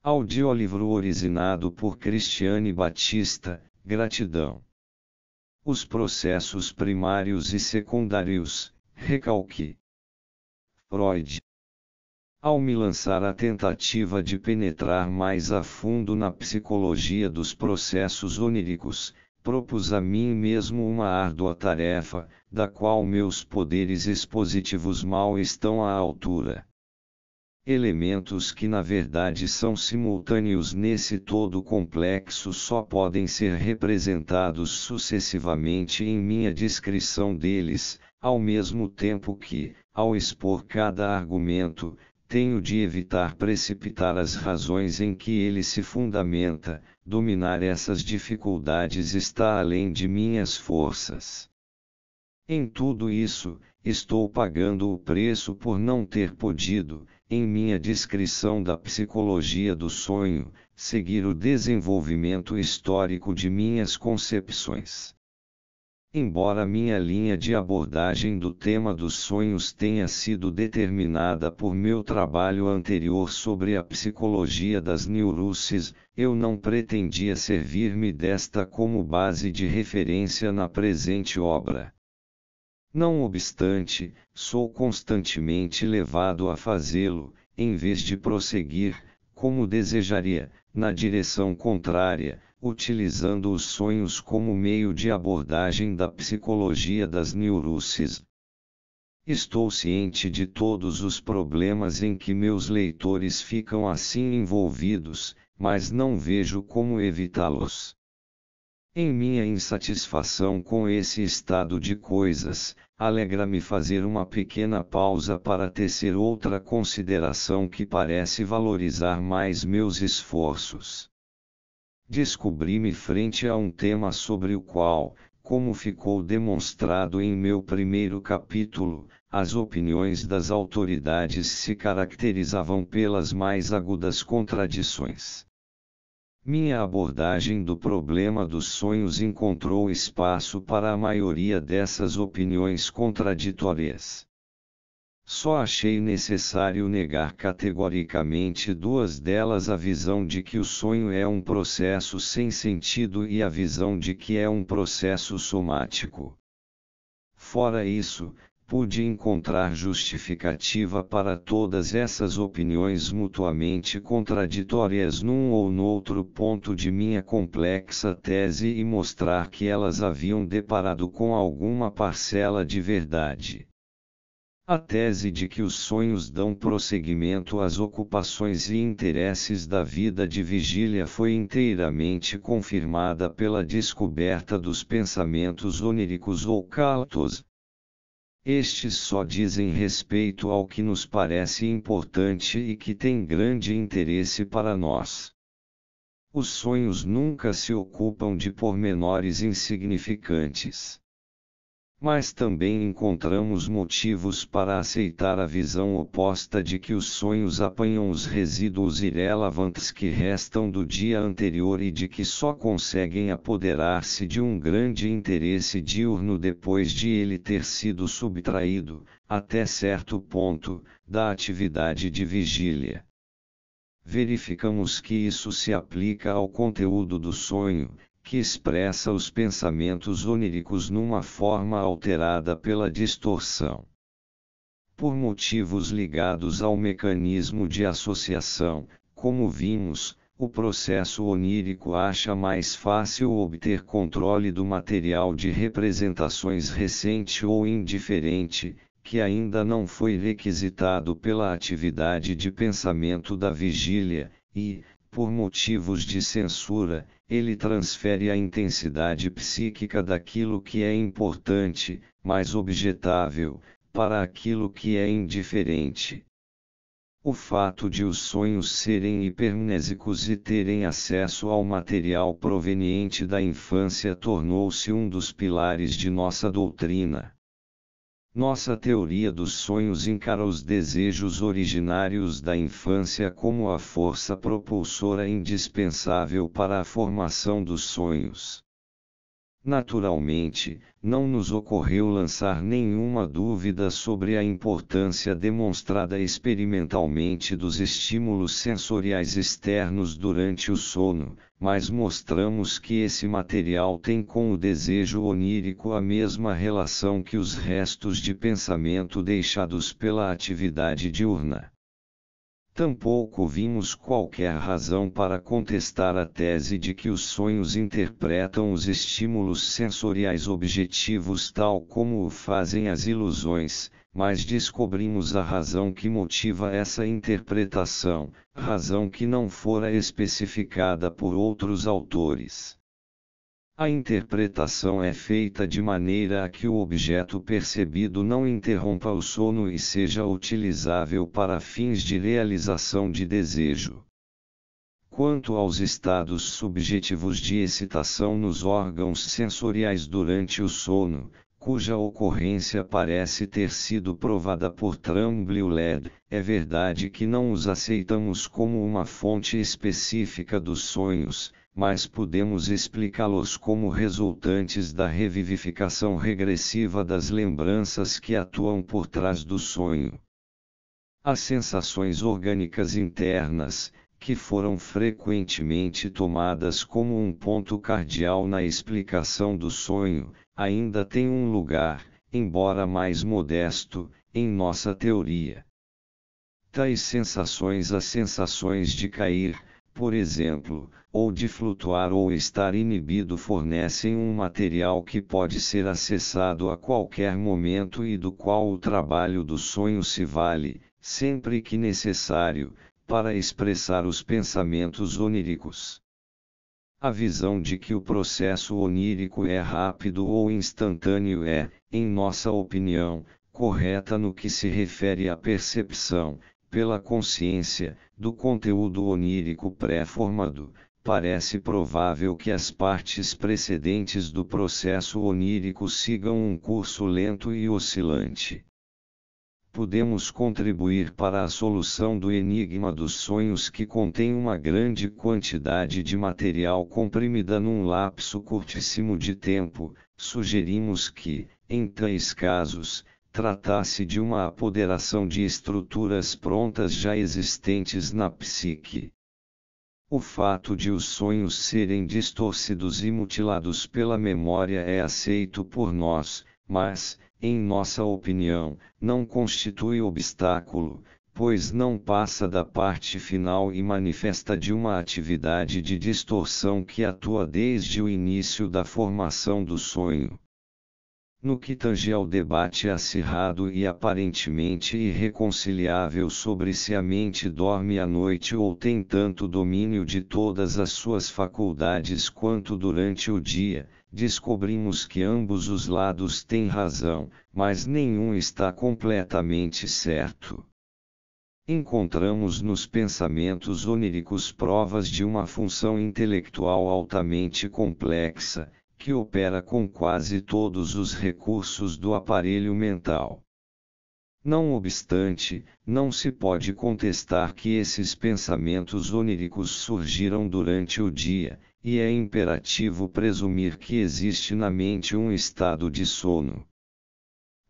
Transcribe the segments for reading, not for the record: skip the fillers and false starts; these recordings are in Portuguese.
Audiolivro originado por Cristiane Batista, gratidão. Os processos primários e secundários, recalque. Freud. Ao me lançar à tentativa de penetrar mais a fundo na psicologia dos processos oníricos, propus a mim mesmo uma árdua tarefa, da qual meus poderes expositivos mal estão à altura. Elementos que na verdade são simultâneos nesse todo complexo só podem ser representados sucessivamente em minha descrição deles, ao mesmo tempo que, ao expor cada argumento, tenho de evitar precipitar as razões em que ele se fundamenta. Dominar essas dificuldades está além de minhas forças. Em tudo isso, estou pagando o preço por não ter podido, em minha descrição da psicologia do sonho, seguir o desenvolvimento histórico de minhas concepções. Embora minha linha de abordagem do tema dos sonhos tenha sido determinada por meu trabalho anterior sobre a psicologia das neuroses, eu não pretendia servir-me desta como base de referência na presente obra. Não obstante, sou constantemente levado a fazê-lo, em vez de prosseguir, como desejaria, na direção contrária, utilizando os sonhos como meio de abordagem da psicologia das neuroses. Estou ciente de todos os problemas em que meus leitores ficam assim envolvidos, mas não vejo como evitá-los. Em minha insatisfação com esse estado de coisas, alegra-me fazer uma pequena pausa para tecer outra consideração que parece valorizar mais meus esforços. Descobri-me frente a um tema sobre o qual, como ficou demonstrado em meu primeiro capítulo, as opiniões das autoridades se caracterizavam pelas mais agudas contradições. Minha abordagem do problema dos sonhos encontrou espaço para a maioria dessas opiniões contraditórias. Só achei necessário negar categoricamente duas delas: a visão de que o sonho é um processo sem sentido e a visão de que é um processo somático. Fora isso, pude encontrar justificativa para todas essas opiniões mutuamente contraditórias num ou noutro ponto de minha complexa tese e mostrar que elas haviam deparado com alguma parcela de verdade. A tese de que os sonhos dão prosseguimento às ocupações e interesses da vida de vigília foi inteiramente confirmada pela descoberta dos pensamentos oníricos ou caltos. Estes só dizem respeito ao que nos parece importante e que tem grande interesse para nós. Os sonhos nunca se ocupam de pormenores insignificantes. Mas também encontramos motivos para aceitar a visão oposta de que os sonhos apanham os resíduos irrelevantes que restam do dia anterior e de que só conseguem apoderar-se de um grande interesse diurno depois de ele ter sido subtraído, até certo ponto, da atividade de vigília. Verificamos que isso se aplica ao conteúdo do sonho, que expressa os pensamentos oníricos numa forma alterada pela distorção. Por motivos ligados ao mecanismo de associação, como vimos, o processo onírico acha mais fácil obter controle do material de representações recente ou indiferente, que ainda não foi requisitado pela atividade de pensamento da vigília, e, por motivos de censura, ele transfere a intensidade psíquica daquilo que é importante, mais objetável, para aquilo que é indiferente. O fato de os sonhos serem hipermnésicos e terem acesso ao material proveniente da infância tornou-se um dos pilares de nossa doutrina. Nossa teoria dos sonhos encara os desejos originários da infância como a força propulsora indispensável para a formação dos sonhos. Naturalmente, não nos ocorreu lançar nenhuma dúvida sobre a importância demonstrada experimentalmente dos estímulos sensoriais externos durante o sono, mas mostramos que esse material tem com o desejo onírico a mesma relação que os restos de pensamento deixados pela atividade diurna. Tampouco vimos qualquer razão para contestar a tese de que os sonhos interpretam os estímulos sensoriais objetivos tal como o fazem as ilusões, mas descobrimos a razão que motiva essa interpretação, razão que não fora especificada por outros autores. A interpretação é feita de maneira a que o objeto percebido não interrompa o sono e seja utilizável para fins de realização de desejo. Quanto aos estados subjetivos de excitação nos órgãos sensoriais durante o sono, cuja ocorrência parece ter sido provada por Tremblay-Led, é verdade que não os aceitamos como uma fonte específica dos sonhos, mas podemos explicá-los como resultantes da revivificação regressiva das lembranças que atuam por trás do sonho. As sensações orgânicas internas, que foram frequentemente tomadas como um ponto cardeal na explicação do sonho, ainda têm um lugar, embora mais modesto, em nossa teoria. Tais sensações, as sensações de cair, por exemplo, ou de flutuar ou estar inibido, fornecem um material que pode ser acessado a qualquer momento e do qual o trabalho do sonho se vale, sempre que necessário, para expressar os pensamentos oníricos. A visão de que o processo onírico é rápido ou instantâneo é, em nossa opinião, correta no que se refere à percepção, pela consciência, do conteúdo onírico pré-formado. Parece provável que as partes precedentes do processo onírico sigam um curso lento e oscilante. Podemos contribuir para a solução do enigma dos sonhos que contém uma grande quantidade de material comprimida num lapso curtíssimo de tempo. Sugerimos que, em tais casos, tratasse de uma apoderação de estruturas prontas já existentes na psique. O fato de os sonhos serem distorcidos e mutilados pela memória é aceito por nós, mas, em nossa opinião, não constitui obstáculo, pois não passa da parte final e manifesta de uma atividade de distorção que atua desde o início da formação do sonho. No que tange ao debate acirrado e aparentemente irreconciliável sobre se a mente dorme à noite ou tem tanto domínio de todas as suas faculdades quanto durante o dia, descobrimos que ambos os lados têm razão, mas nenhum está completamente certo. Encontramos nos pensamentos oníricos provas de uma função intelectual altamente complexa, que opera com quase todos os recursos do aparelho mental. Não obstante, não se pode contestar que esses pensamentos oníricos surgiram durante o dia, e é imperativo presumir que existe na mente um estado de sono.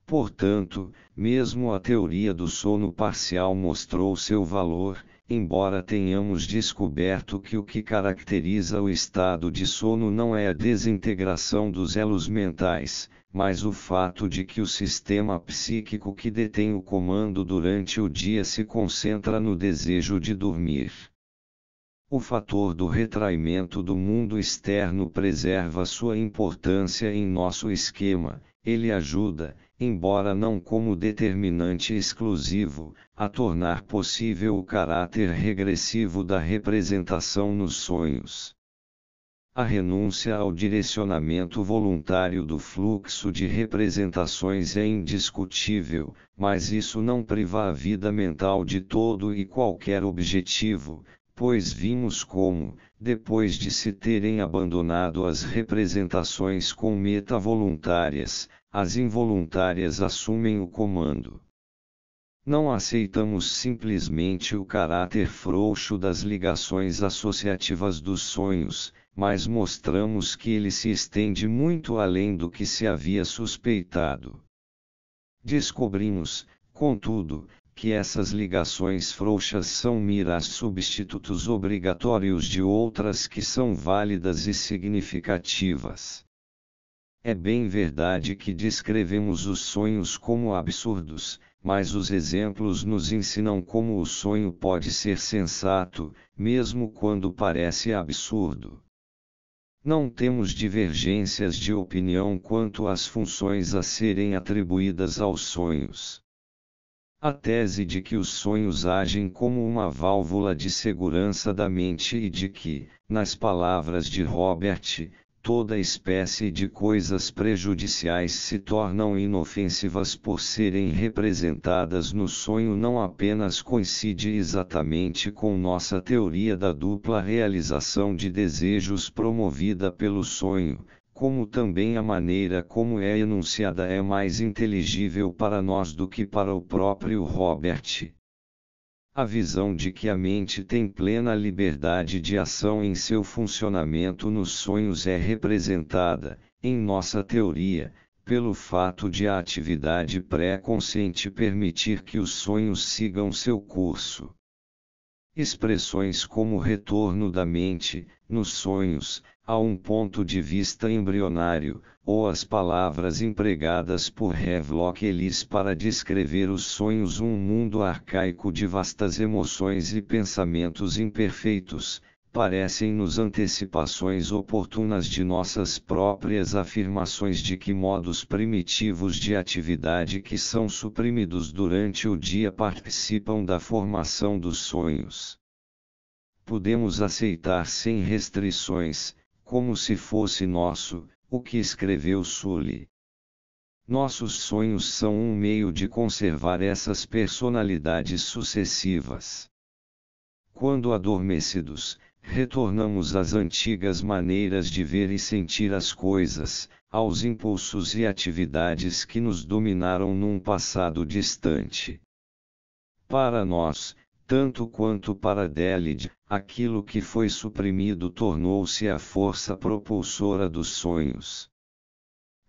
Portanto, mesmo a teoria do sono parcial mostrou seu valor, embora tenhamos descoberto que o que caracteriza o estado de sono não é a desintegração dos elos mentais, mas o fato de que o sistema psíquico que detém o comando durante o dia se concentra no desejo de dormir. O fator do retraimento do mundo externo preserva sua importância em nosso esquema, ele ajuda, embora não como determinante exclusivo, a tornar possível o caráter regressivo da representação nos sonhos. A renúncia ao direcionamento voluntário do fluxo de representações é indiscutível, mas isso não priva a vida mental de todo e qualquer objetivo, pois vimos como, depois de se terem abandonado as representações com meta voluntárias, as involuntárias assumem o comando. Não aceitamos simplesmente o caráter frouxo das ligações associativas dos sonhos, mas mostramos que ele se estende muito além do que se havia suspeitado. Descobrimos, contudo, que essas ligações frouxas são meros substitutos obrigatórios de outras que são válidas e significativas. É bem verdade que descrevemos os sonhos como absurdos, mas os exemplos nos ensinam como o sonho pode ser sensato, mesmo quando parece absurdo. Não temos divergências de opinião quanto às funções a serem atribuídas aos sonhos. A tese de que os sonhos agem como uma válvula de segurança da mente e de que, nas palavras de Robert, toda espécie de coisas prejudiciais se tornam inofensivas por serem representadas no sonho não apenas coincide exatamente com nossa teoria da dupla realização de desejos promovida pelo sonho, como também a maneira como é enunciada é mais inteligível para nós do que para o próprio Robert. A visão de que a mente tem plena liberdade de ação em seu funcionamento nos sonhos é representada, em nossa teoria, pelo fato de a atividade pré-consciente permitir que os sonhos sigam seu curso. Expressões como retorno da mente, nos sonhos, a um ponto de vista embrionário, ou as palavras empregadas por Havelock Ellis para descrever os sonhos um mundo arcaico de vastas emoções e pensamentos imperfeitos, parecem-nos antecipações oportunas de nossas próprias afirmações de que modos primitivos de atividade que são suprimidos durante o dia participam da formação dos sonhos. Podemos aceitar sem restrições, como se fosse nosso, o que escreveu Sully. Nossos sonhos são um meio de conservar essas personalidades sucessivas. Quando adormecidos, retornamos às antigas maneiras de ver e sentir as coisas, aos impulsos e atividades que nos dominaram num passado distante. Para nós, tanto quanto para Delide, aquilo que foi suprimido tornou-se a força propulsora dos sonhos.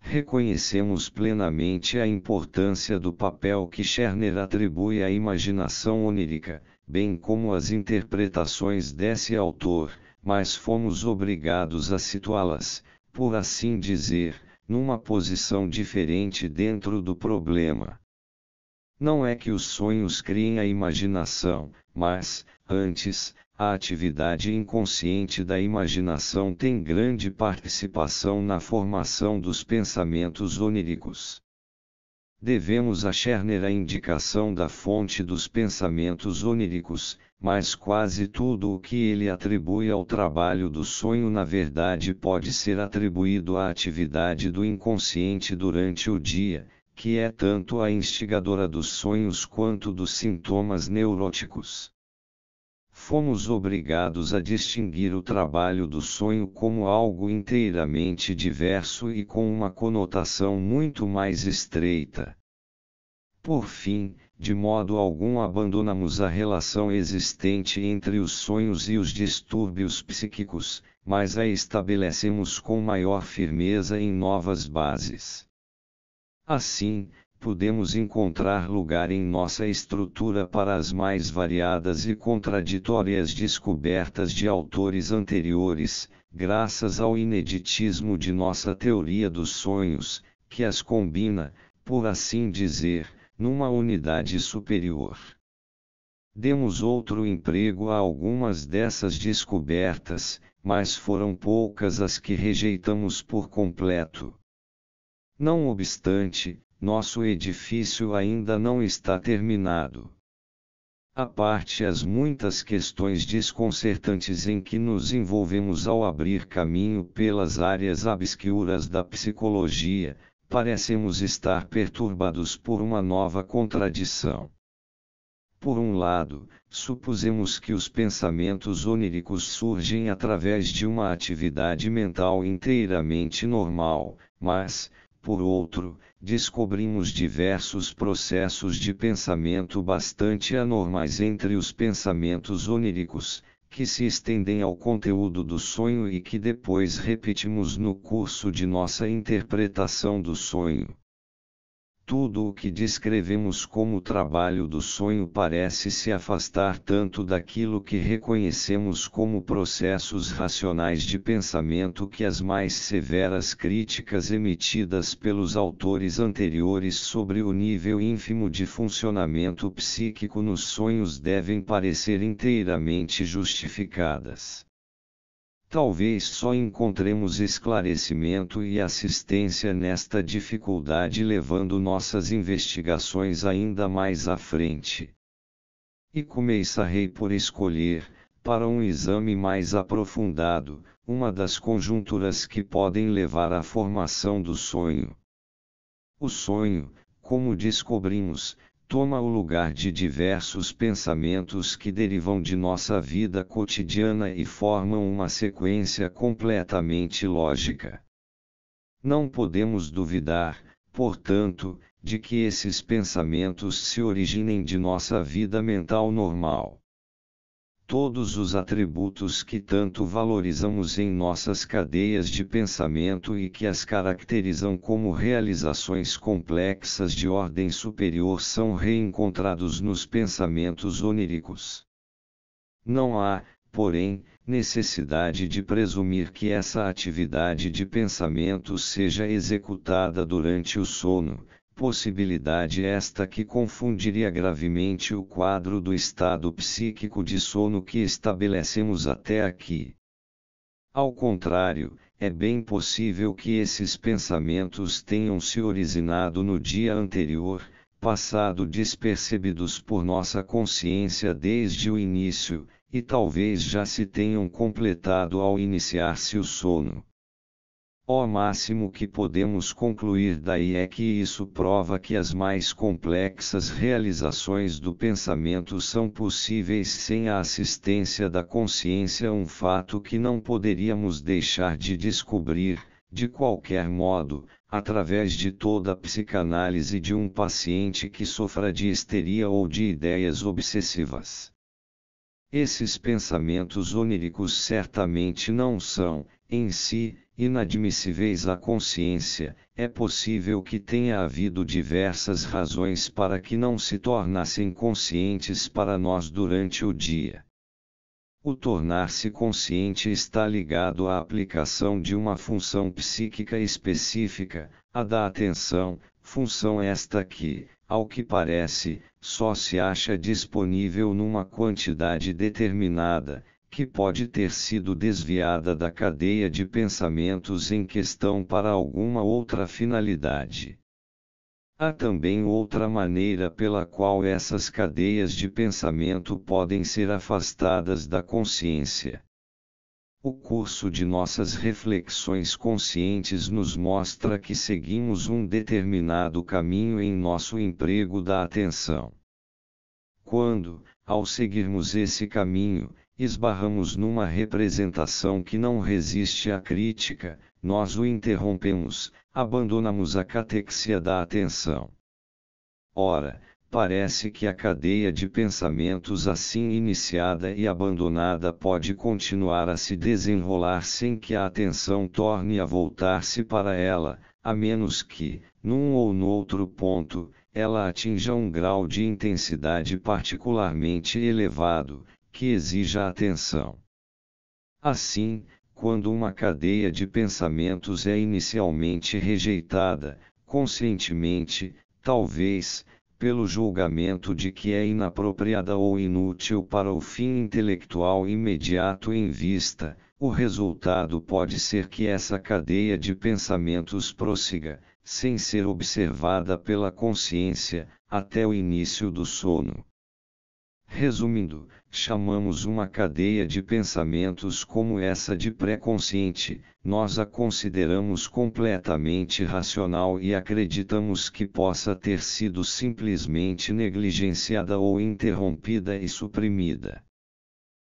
Reconhecemos plenamente a importância do papel que Scherner atribui à imaginação onírica, bem como as interpretações desse autor, mas fomos obrigados a situá-las, por assim dizer, numa posição diferente dentro do problema. Não é que os sonhos criem a imaginação, mas, antes, a atividade inconsciente da imaginação tem grande participação na formação dos pensamentos oníricos. Devemos a Scherner a indicação da fonte dos pensamentos oníricos, mas quase tudo o que ele atribui ao trabalho do sonho na verdade pode ser atribuído à atividade do inconsciente durante o dia, que é tanto a instigadora dos sonhos quanto dos sintomas neuróticos. Fomos obrigados a distinguir o trabalho do sonho como algo inteiramente diverso e com uma conotação muito mais estreita. Por fim, de modo algum abandonamos a relação existente entre os sonhos e os distúrbios psíquicos, mas a estabelecemos com maior firmeza em novas bases. Assim, podemos encontrar lugar em nossa estrutura para as mais variadas e contraditórias descobertas de autores anteriores, graças ao ineditismo de nossa teoria dos sonhos, que as combina, por assim dizer, numa unidade superior. Demos outro emprego a algumas dessas descobertas, mas foram poucas as que rejeitamos por completo. Não obstante, nosso edifício ainda não está terminado. À parte as muitas questões desconcertantes em que nos envolvemos ao abrir caminho pelas áreas obscuras da psicologia, parecemos estar perturbados por uma nova contradição. Por um lado, supusemos que os pensamentos oníricos surgem através de uma atividade mental inteiramente normal, mas, por outro, descobrimos diversos processos de pensamento bastante anormais entre os pensamentos oníricos, que se estendem ao conteúdo do sonho e que depois repetimos no curso de nossa interpretação do sonho. Tudo o que descrevemos como trabalho do sonho parece se afastar tanto daquilo que reconhecemos como processos racionais de pensamento que as mais severas críticas emitidas pelos autores anteriores sobre o nível ínfimo de funcionamento psíquico nos sonhos devem parecer inteiramente justificadas. Talvez só encontremos esclarecimento e assistência nesta dificuldade levando nossas investigações ainda mais à frente. E começarei por escolher, para um exame mais aprofundado, uma das conjunturas que podem levar à formação do sonho. O sonho, como descobrimos, toma o lugar de diversos pensamentos que derivam de nossa vida cotidiana e formam uma sequência completamente lógica. Não podemos duvidar, portanto, de que esses pensamentos se originem de nossa vida mental normal. Todos os atributos que tanto valorizamos em nossas cadeias de pensamento e que as caracterizam como realizações complexas de ordem superior são reencontrados nos pensamentos oníricos. Não há, porém, necessidade de presumir que essa atividade de pensamento seja executada durante o sono, possibilidade esta que confundiria gravemente o quadro do estado psíquico de sono que estabelecemos até aqui. Ao contrário, é bem possível que esses pensamentos tenham se originado no dia anterior, passado despercebidos por nossa consciência desde o início, e talvez já se tenham completado ao iniciar-se o sono. O máximo que podemos concluir daí é que isso prova que as mais complexas realizações do pensamento são possíveis sem a assistência da consciência, um fato que não poderíamos deixar de descobrir, de qualquer modo, através de toda a psicanálise de um paciente que sofra de histeria ou de ideias obsessivas. Esses pensamentos oníricos certamente não são, em si, inadmissíveis à consciência. É possível que tenha havido diversas razões para que não se tornassem conscientes para nós durante o dia. O tornar-se consciente está ligado à aplicação de uma função psíquica específica, a da atenção, função esta que, ao que parece, só se acha disponível numa quantidade determinada, que pode ter sido desviada da cadeia de pensamentos em questão para alguma outra finalidade. Há também outra maneira pela qual essas cadeias de pensamento podem ser afastadas da consciência. O curso de nossas reflexões conscientes nos mostra que seguimos um determinado caminho em nosso emprego da atenção. Quando, ao seguirmos esse caminho, esbarramos numa representação que não resiste à crítica, nós o interrompemos, abandonamos a catexia da atenção. Ora, parece que a cadeia de pensamentos assim iniciada e abandonada pode continuar a se desenrolar sem que a atenção torne a voltar-se para ela, a menos que, num ou noutro ponto, ela atinja um grau de intensidade particularmente elevado, que exija atenção. Assim, quando uma cadeia de pensamentos é inicialmente rejeitada, conscientemente, talvez, pelo julgamento de que é inapropriada ou inútil para o fim intelectual imediato em vista, o resultado pode ser que essa cadeia de pensamentos prossiga, sem ser observada pela consciência, até o início do sono. Resumindo, chamamos uma cadeia de pensamentos como essa de pré-consciente, nós a consideramos completamente racional e acreditamos que possa ter sido simplesmente negligenciada ou interrompida e suprimida.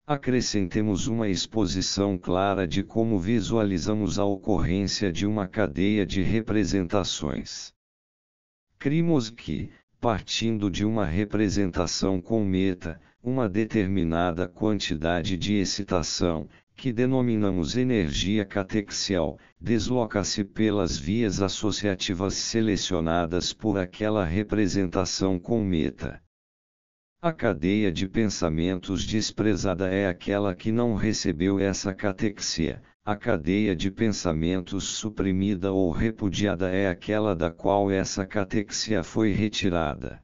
Acrescentemos uma exposição clara de como visualizamos a ocorrência de uma cadeia de representações. Cremos que, partindo de uma representação com meta, uma determinada quantidade de excitação, que denominamos energia catexial, desloca-se pelas vias associativas selecionadas por aquela representação com meta. A cadeia de pensamentos desprezada é aquela que não recebeu essa catexia. A cadeia de pensamentos suprimida ou repudiada é aquela da qual essa catexia foi retirada.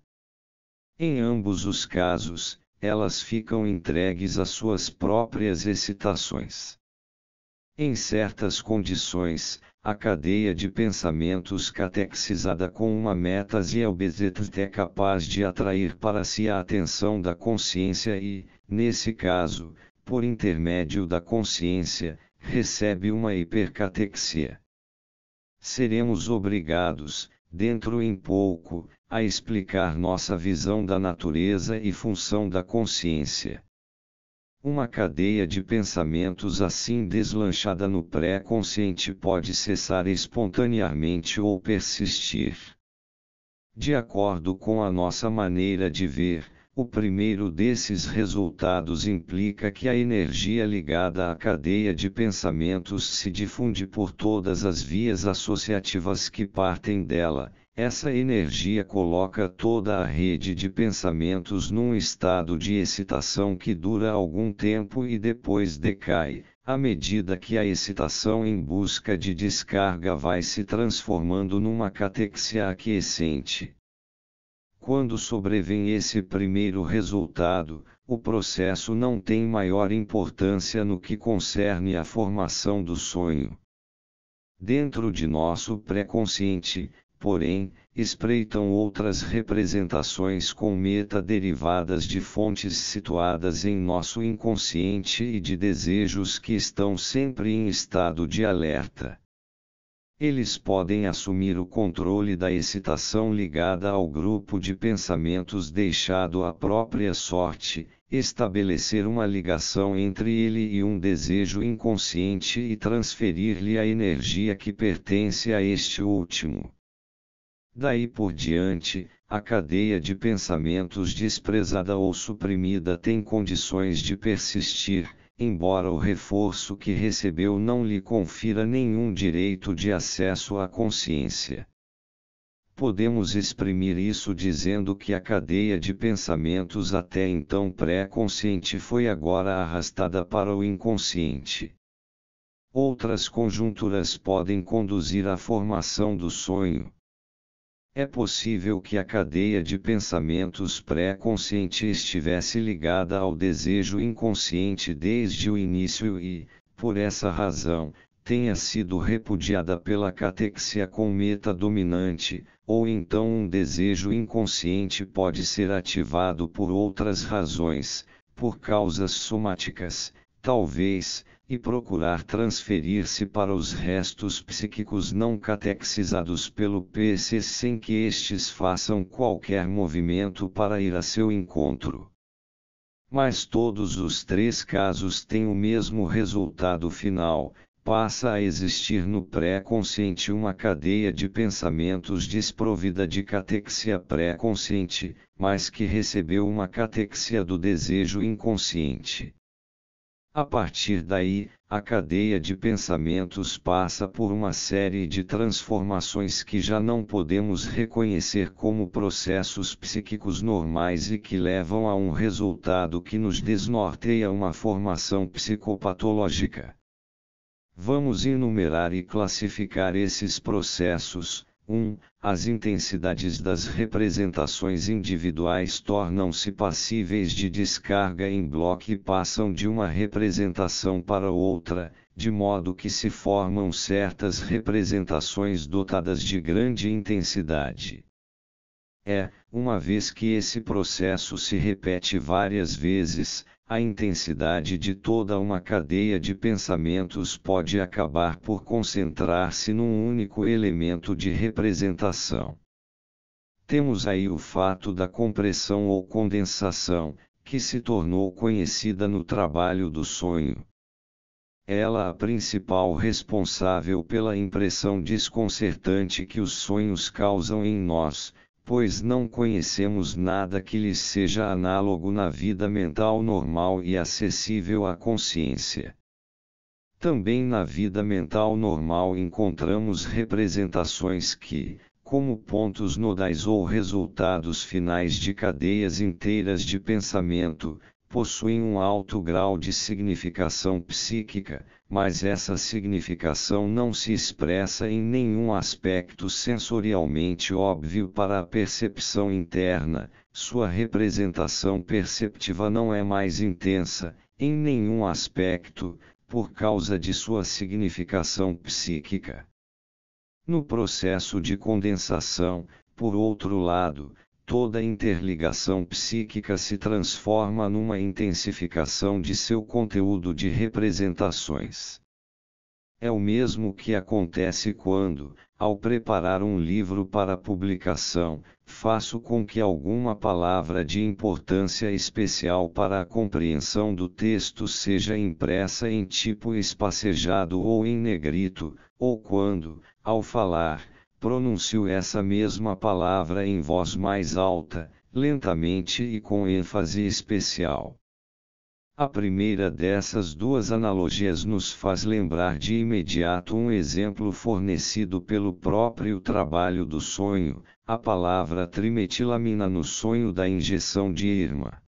Em ambos os casos, elas ficam entregues às suas próprias excitações. Em certas condições, a cadeia de pensamentos catexizada com uma metasia obedecente é capaz de atrair para si a atenção da consciência e, nesse caso, por intermédio da consciência, recebe uma hipercatexia. Seremos obrigados, dentro em pouco, a explicar nossa visão da natureza e função da consciência. Uma cadeia de pensamentos assim deslanchada no pré-consciente pode cessar espontaneamente ou persistir. De acordo com a nossa maneira de ver, o primeiro desses resultados implica que a energia ligada à cadeia de pensamentos se difunde por todas as vias associativas que partem dela. Essa energia coloca toda a rede de pensamentos num estado de excitação que dura algum tempo e depois decai, à medida que a excitação em busca de descarga vai se transformando numa catexia aquiescente. Quando sobrevém esse primeiro resultado, o processo não tem maior importância no que concerne à formação do sonho. Dentro de nosso pré-consciente, porém, espreitam outras representações com meta derivadas de fontes situadas em nosso inconsciente e de desejos que estão sempre em estado de alerta. Eles podem assumir o controle da excitação ligada ao grupo de pensamentos deixado à própria sorte, estabelecer uma ligação entre ele e um desejo inconsciente e transferir-lhe a energia que pertence a este último. Daí por diante, a cadeia de pensamentos desprezada ou suprimida tem condições de persistir, embora o reforço que recebeu não lhe confira nenhum direito de acesso à consciência. Podemos exprimir isso dizendo que a cadeia de pensamentos até então pré-consciente foi agora arrastada para o inconsciente. Outras conjunturas podem conduzir à formação do sonho. É possível que a cadeia de pensamentos pré-consciente estivesse ligada ao desejo inconsciente desde o início e, por essa razão, tenha sido repudiada pela catexia com meta dominante, ou então um desejo inconsciente pode ser ativado por outras razões, por causas somáticas, talvez, e procurar transferir-se para os restos psíquicos não catexizados pelo PC sem que estes façam qualquer movimento para ir a seu encontro. Mas todos os três casos têm o mesmo resultado final: passa a existir no pré-consciente uma cadeia de pensamentos desprovida de catexia pré-consciente, mas que recebeu uma catexia do desejo inconsciente. A partir daí, a cadeia de pensamentos passa por uma série de transformações que já não podemos reconhecer como processos psíquicos normais e que levam a um resultado que nos desnorteia, uma formação psicopatológica. Vamos enumerar e classificar esses processos. 1. As intensidades das representações individuais tornam-se passíveis de descarga em bloco e passam de uma representação para outra, de modo que se formam certas representações dotadas de grande intensidade. Uma vez que esse processo se repete várias vezes, a intensidade de toda uma cadeia de pensamentos pode acabar por concentrar-se num único elemento de representação. Temos aí o fato da compressão ou condensação, que se tornou conhecida no trabalho do sonho. Ela é a principal responsável pela impressão desconcertante que os sonhos causam em nós, pois não conhecemos nada que lhes seja análogo na vida mental normal e acessível à consciência. Também na vida mental normal encontramos representações que, como pontos nodais ou resultados finais de cadeias inteiras de pensamento, possuem um alto grau de significação psíquica, mas essa significação não se expressa em nenhum aspecto sensorialmente óbvio para a percepção interna, sua representação perceptiva não é mais intensa, em nenhum aspecto, por causa de sua significação psíquica. No processo de condensação, por outro lado, toda interligação psíquica se transforma numa intensificação de seu conteúdo de representações. É o mesmo que acontece quando, ao preparar um livro para publicação, faço com que alguma palavra de importância especial para a compreensão do texto seja impressa em tipo espacejado ou em negrito, ou quando, ao falar, pronuncio essa mesma palavra em voz mais alta, lentamente e com ênfase especial. A primeira dessas duas analogias nos faz lembrar de imediato um exemplo fornecido pelo próprio trabalho do sonho, a palavra trimetilamina no sonho da injeção de Irma.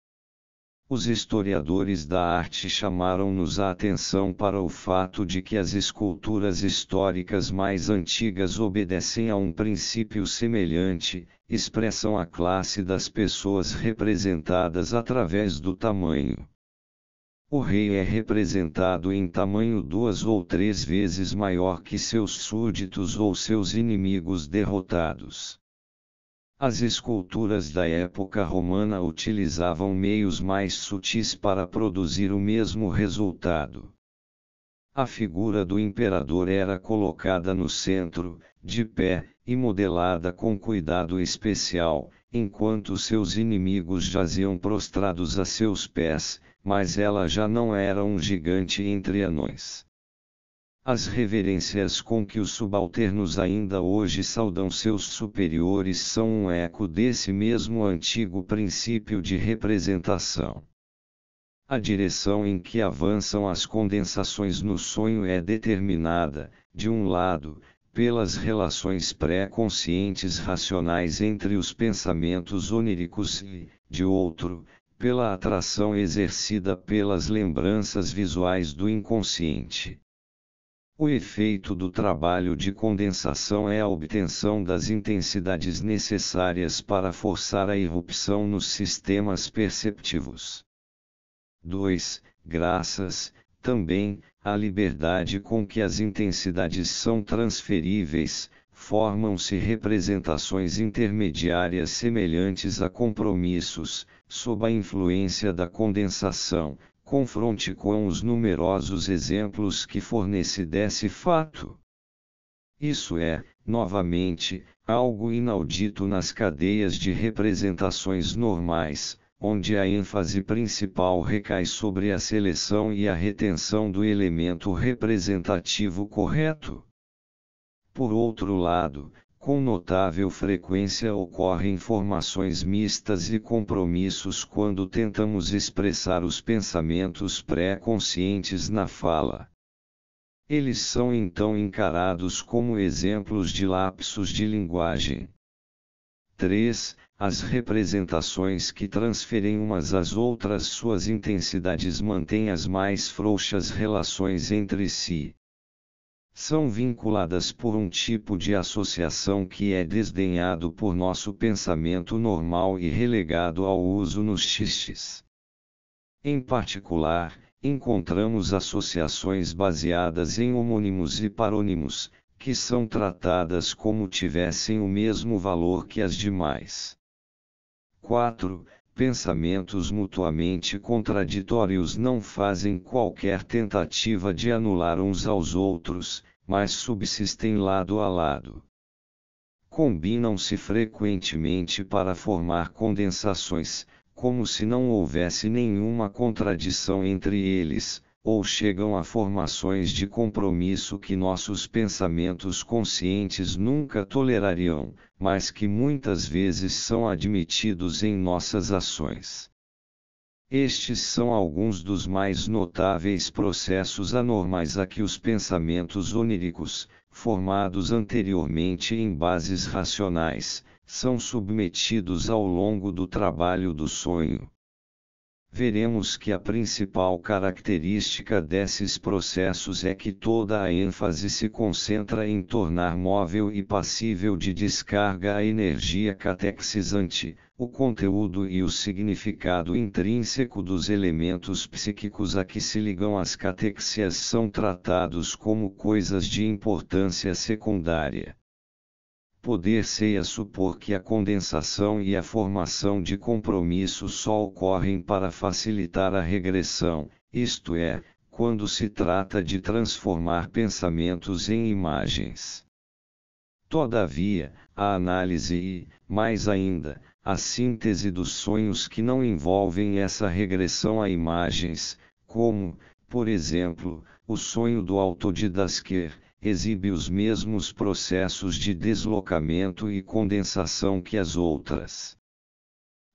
Os historiadores da arte chamaram-nos a atenção para o fato de que as esculturas históricas mais antigas obedecem a um princípio semelhante, expressam a classe das pessoas representadas através do tamanho. O rei é representado em tamanho 2 ou 3 vezes maior que seus súditos ou seus inimigos derrotados. As esculturas da época romana utilizavam meios mais sutis para produzir o mesmo resultado. A figura do imperador era colocada no centro, de pé, e modelada com cuidado especial, enquanto seus inimigos jaziam prostrados a seus pés, mas ela já não era um gigante entre anões. As reverências com que os subalternos ainda hoje saudam seus superiores são um eco desse mesmo antigo princípio de representação. A direção em que avançam as condensações no sonho é determinada, de um lado, pelas relações pré-conscientes racionais entre os pensamentos oníricos e, de outro, pela atração exercida pelas lembranças visuais do inconsciente. O efeito do trabalho de condensação é a obtenção das intensidades necessárias para forçar a irrupção nos sistemas perceptivos. 2. Graças, também, à liberdade com que as intensidades são transferíveis, formam-se representações intermediárias semelhantes a compromissos, sob a influência da condensação. Confronte com os numerosos exemplos que fornece desse fato. Isso é, novamente, algo inaudito nas cadeias de representações normais, onde a ênfase principal recai sobre a seleção e a retenção do elemento representativo correto. Por outro lado, com notável frequência ocorrem formações mistas e compromissos quando tentamos expressar os pensamentos pré-conscientes na fala. Eles são então encarados como exemplos de lapsos de linguagem. 3. As representações que transferem umas às outras suas intensidades mantêm as mais frouxas relações entre si. São vinculadas por um tipo de associação que é desdenhado por nosso pensamento normal e relegado ao uso nos xixes. Em particular, encontramos associações baseadas em homônimos e parônimos, que são tratadas como tivessem o mesmo valor que as demais. 4. Pensamentos mutuamente contraditórios não fazem qualquer tentativa de anular uns aos outros, mas subsistem lado a lado. Combinam-se frequentemente para formar condensações, como se não houvesse nenhuma contradição entre eles, ou chegam a formações de compromisso que nossos pensamentos conscientes nunca tolerariam, mas que muitas vezes são admitidos em nossas ações. Estes são alguns dos mais notáveis processos anormais a que os pensamentos oníricos, formados anteriormente em bases racionais, são submetidos ao longo do trabalho do sonho. Veremos que a principal característica desses processos é que toda a ênfase se concentra em tornar móvel e passível de descarga a energia catexizante, o conteúdo e o significado intrínseco dos elementos psíquicos a que se ligam as catexias são tratados como coisas de importância secundária. Poder-se-ia supor que a condensação e a formação de compromisso só ocorrem para facilitar a regressão, isto é, quando se trata de transformar pensamentos em imagens. Todavia, a análise e, mais ainda, a síntese dos sonhos que não envolvem essa regressão a imagens, como, por exemplo, o sonho do autodidasquer, exibe os mesmos processos de deslocamento e condensação que as outras.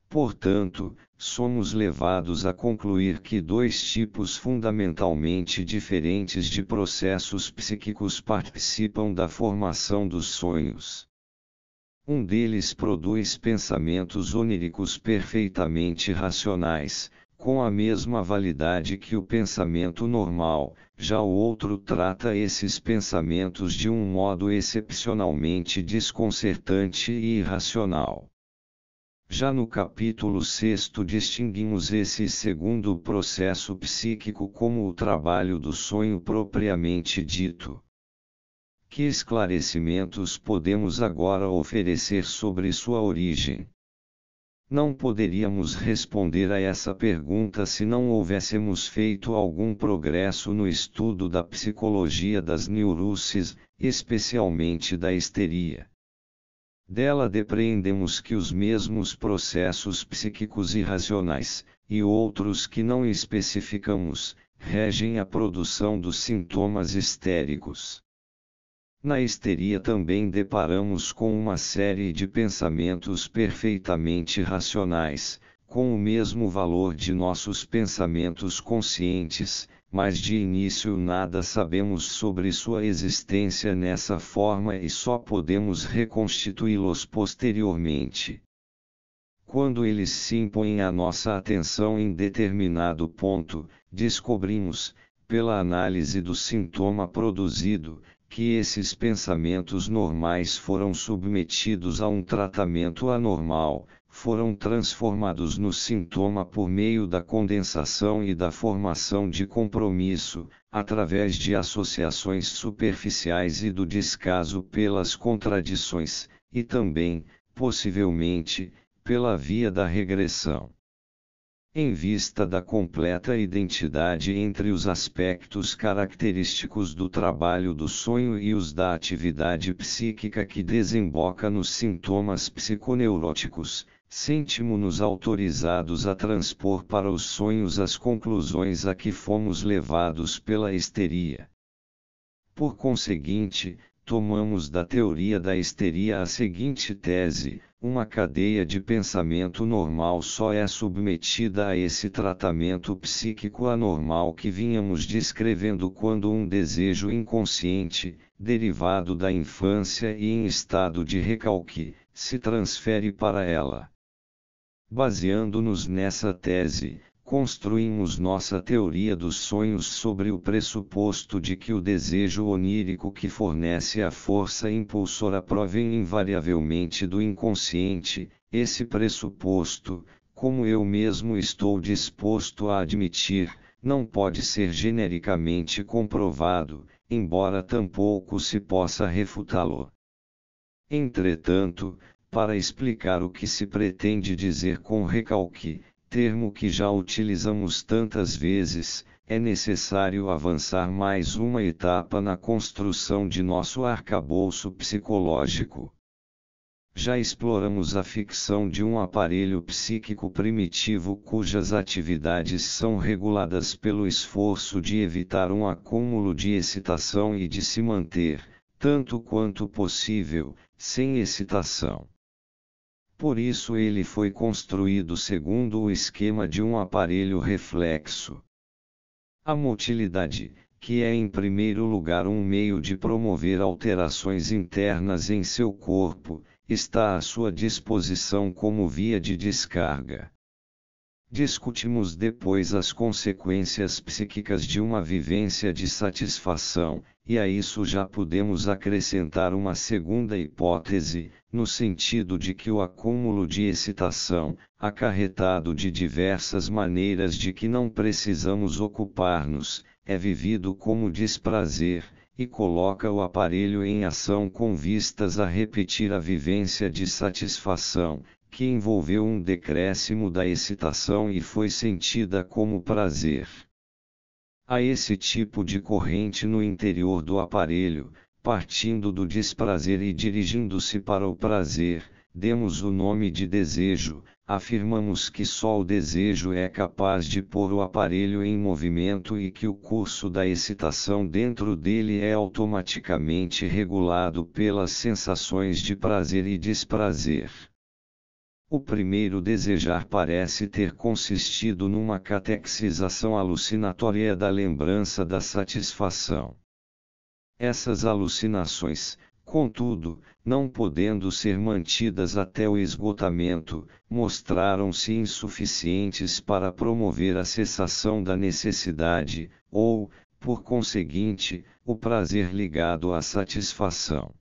Portanto, somos levados a concluir que dois tipos fundamentalmente diferentes de processos psíquicos participam da formação dos sonhos. Um deles produz pensamentos oníricos perfeitamente racionais, com a mesma validade que o pensamento normal, já o outro trata esses pensamentos de um modo excepcionalmente desconcertante e irracional. Já no capítulo 6 distinguimos esse segundo processo psíquico como o trabalho do sonho propriamente dito. Que esclarecimentos podemos agora oferecer sobre sua origem? Não poderíamos responder a essa pergunta se não houvéssemos feito algum progresso no estudo da psicologia das neuroses, especialmente da histeria. Dela depreendemos que os mesmos processos psíquicos irracionais, e outros que não especificamos, regem a produção dos sintomas histéricos. Na histeria também deparamos com uma série de pensamentos perfeitamente racionais, com o mesmo valor de nossos pensamentos conscientes, mas de início nada sabemos sobre sua existência nessa forma e só podemos reconstituí-los posteriormente. Quando eles se impõem à nossa atenção em determinado ponto, descobrimos, pela análise do sintoma produzido, que esses pensamentos normais foram submetidos a um tratamento anormal, foram transformados no sintoma por meio da condensação e da formação de compromisso, através de associações superficiais e do descaso pelas contradições, e também, possivelmente, pela via da regressão. Em vista da completa identidade entre os aspectos característicos do trabalho do sonho e os da atividade psíquica que desemboca nos sintomas psiconeuróticos, sentimos-nos autorizados a transpor para os sonhos as conclusões a que fomos levados pela histeria. Por conseguinte, tomamos da teoria da histeria a seguinte tese: uma cadeia de pensamento normal só é submetida a esse tratamento psíquico anormal que vínhamos descrevendo quando um desejo inconsciente, derivado da infância e em estado de recalque, se transfere para ela. Baseando-nos nessa tese, construímos nossa teoria dos sonhos sobre o pressuposto de que o desejo onírico que fornece a força impulsora provém invariavelmente do inconsciente. Esse pressuposto, como eu mesmo estou disposto a admitir, não pode ser genericamente comprovado, embora tampouco se possa refutá-lo. Entretanto, para explicar o que se pretende dizer com recalque, termo que já utilizamos tantas vezes, é necessário avançar mais uma etapa na construção de nosso arcabouço psicológico. Já exploramos a ficção de um aparelho psíquico primitivo cujas atividades são reguladas pelo esforço de evitar um acúmulo de excitação e de se manter, tanto quanto possível, sem excitação. Por isso ele foi construído segundo o esquema de um aparelho reflexo. A motilidade, que é em primeiro lugar um meio de promover alterações internas em seu corpo, está à sua disposição como via de descarga. Discutimos depois as consequências psíquicas de uma vivência de satisfação, e a isso já podemos acrescentar uma segunda hipótese, no sentido de que o acúmulo de excitação, acarretado de diversas maneiras de que não precisamos ocupar-nos, é vivido como desprazer, e coloca o aparelho em ação com vistas a repetir a vivência de satisfação, que envolveu um decréscimo da excitação e foi sentida como prazer. A esse tipo de corrente no interior do aparelho, partindo do desprazer e dirigindo-se para o prazer, demos o nome de desejo. Afirmamos que só o desejo é capaz de pôr o aparelho em movimento e que o curso da excitação dentro dele é automaticamente regulado pelas sensações de prazer e desprazer. O primeiro desejar parece ter consistido numa catequização alucinatória da lembrança da satisfação. Essas alucinações, contudo, não podendo ser mantidas até o esgotamento, mostraram-se insuficientes para promover a cessação da necessidade, ou, por conseguinte, o prazer ligado à satisfação.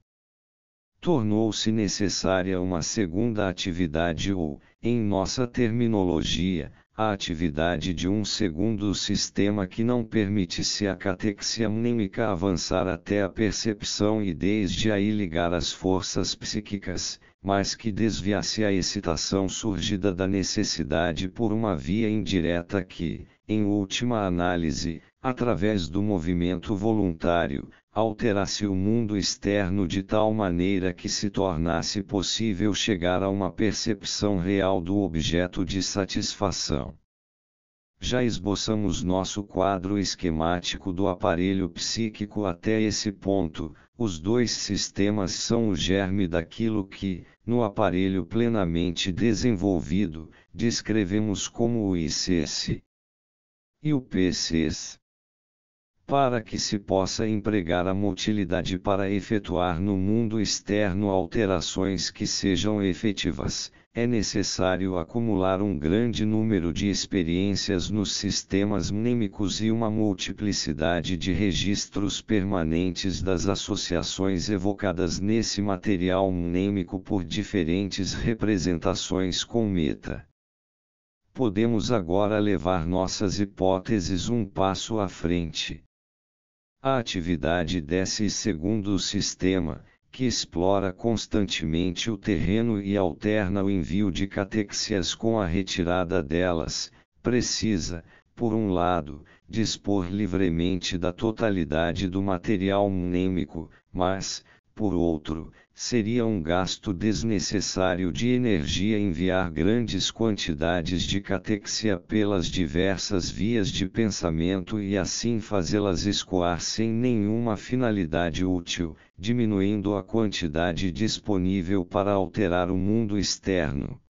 Tornou-se necessária uma segunda atividade ou, em nossa terminologia, a atividade de um segundo sistema que não permitisse a catexia mnêmica avançar até a percepção e desde aí ligar as forças psíquicas, mas que desviasse a excitação surgida da necessidade por uma via indireta que, em última análise, através do movimento voluntário, alterasse o mundo externo de tal maneira que se tornasse possível chegar a uma percepção real do objeto de satisfação. Já esboçamos nosso quadro esquemático do aparelho psíquico até esse ponto. Os dois sistemas são o germe daquilo que, no aparelho plenamente desenvolvido, descrevemos como o ICS e o PCS. Para que se possa empregar a motilidade para efetuar no mundo externo alterações que sejam efetivas, é necessário acumular um grande número de experiências nos sistemas mnêmicos e uma multiplicidade de registros permanentes das associações evocadas nesse material mnêmico por diferentes representações com meta. Podemos agora levar nossas hipóteses um passo à frente. A atividade desse segundo sistema, que explora constantemente o terreno e alterna o envio de catexias com a retirada delas, precisa, por um lado, dispor livremente da totalidade do material mnêmico, mas, por outro, seria um gasto desnecessário de energia enviar grandes quantidades de catexia pelas diversas vias de pensamento e assim fazê-las escoar sem nenhuma finalidade útil, diminuindo a quantidade disponível para alterar o mundo externo.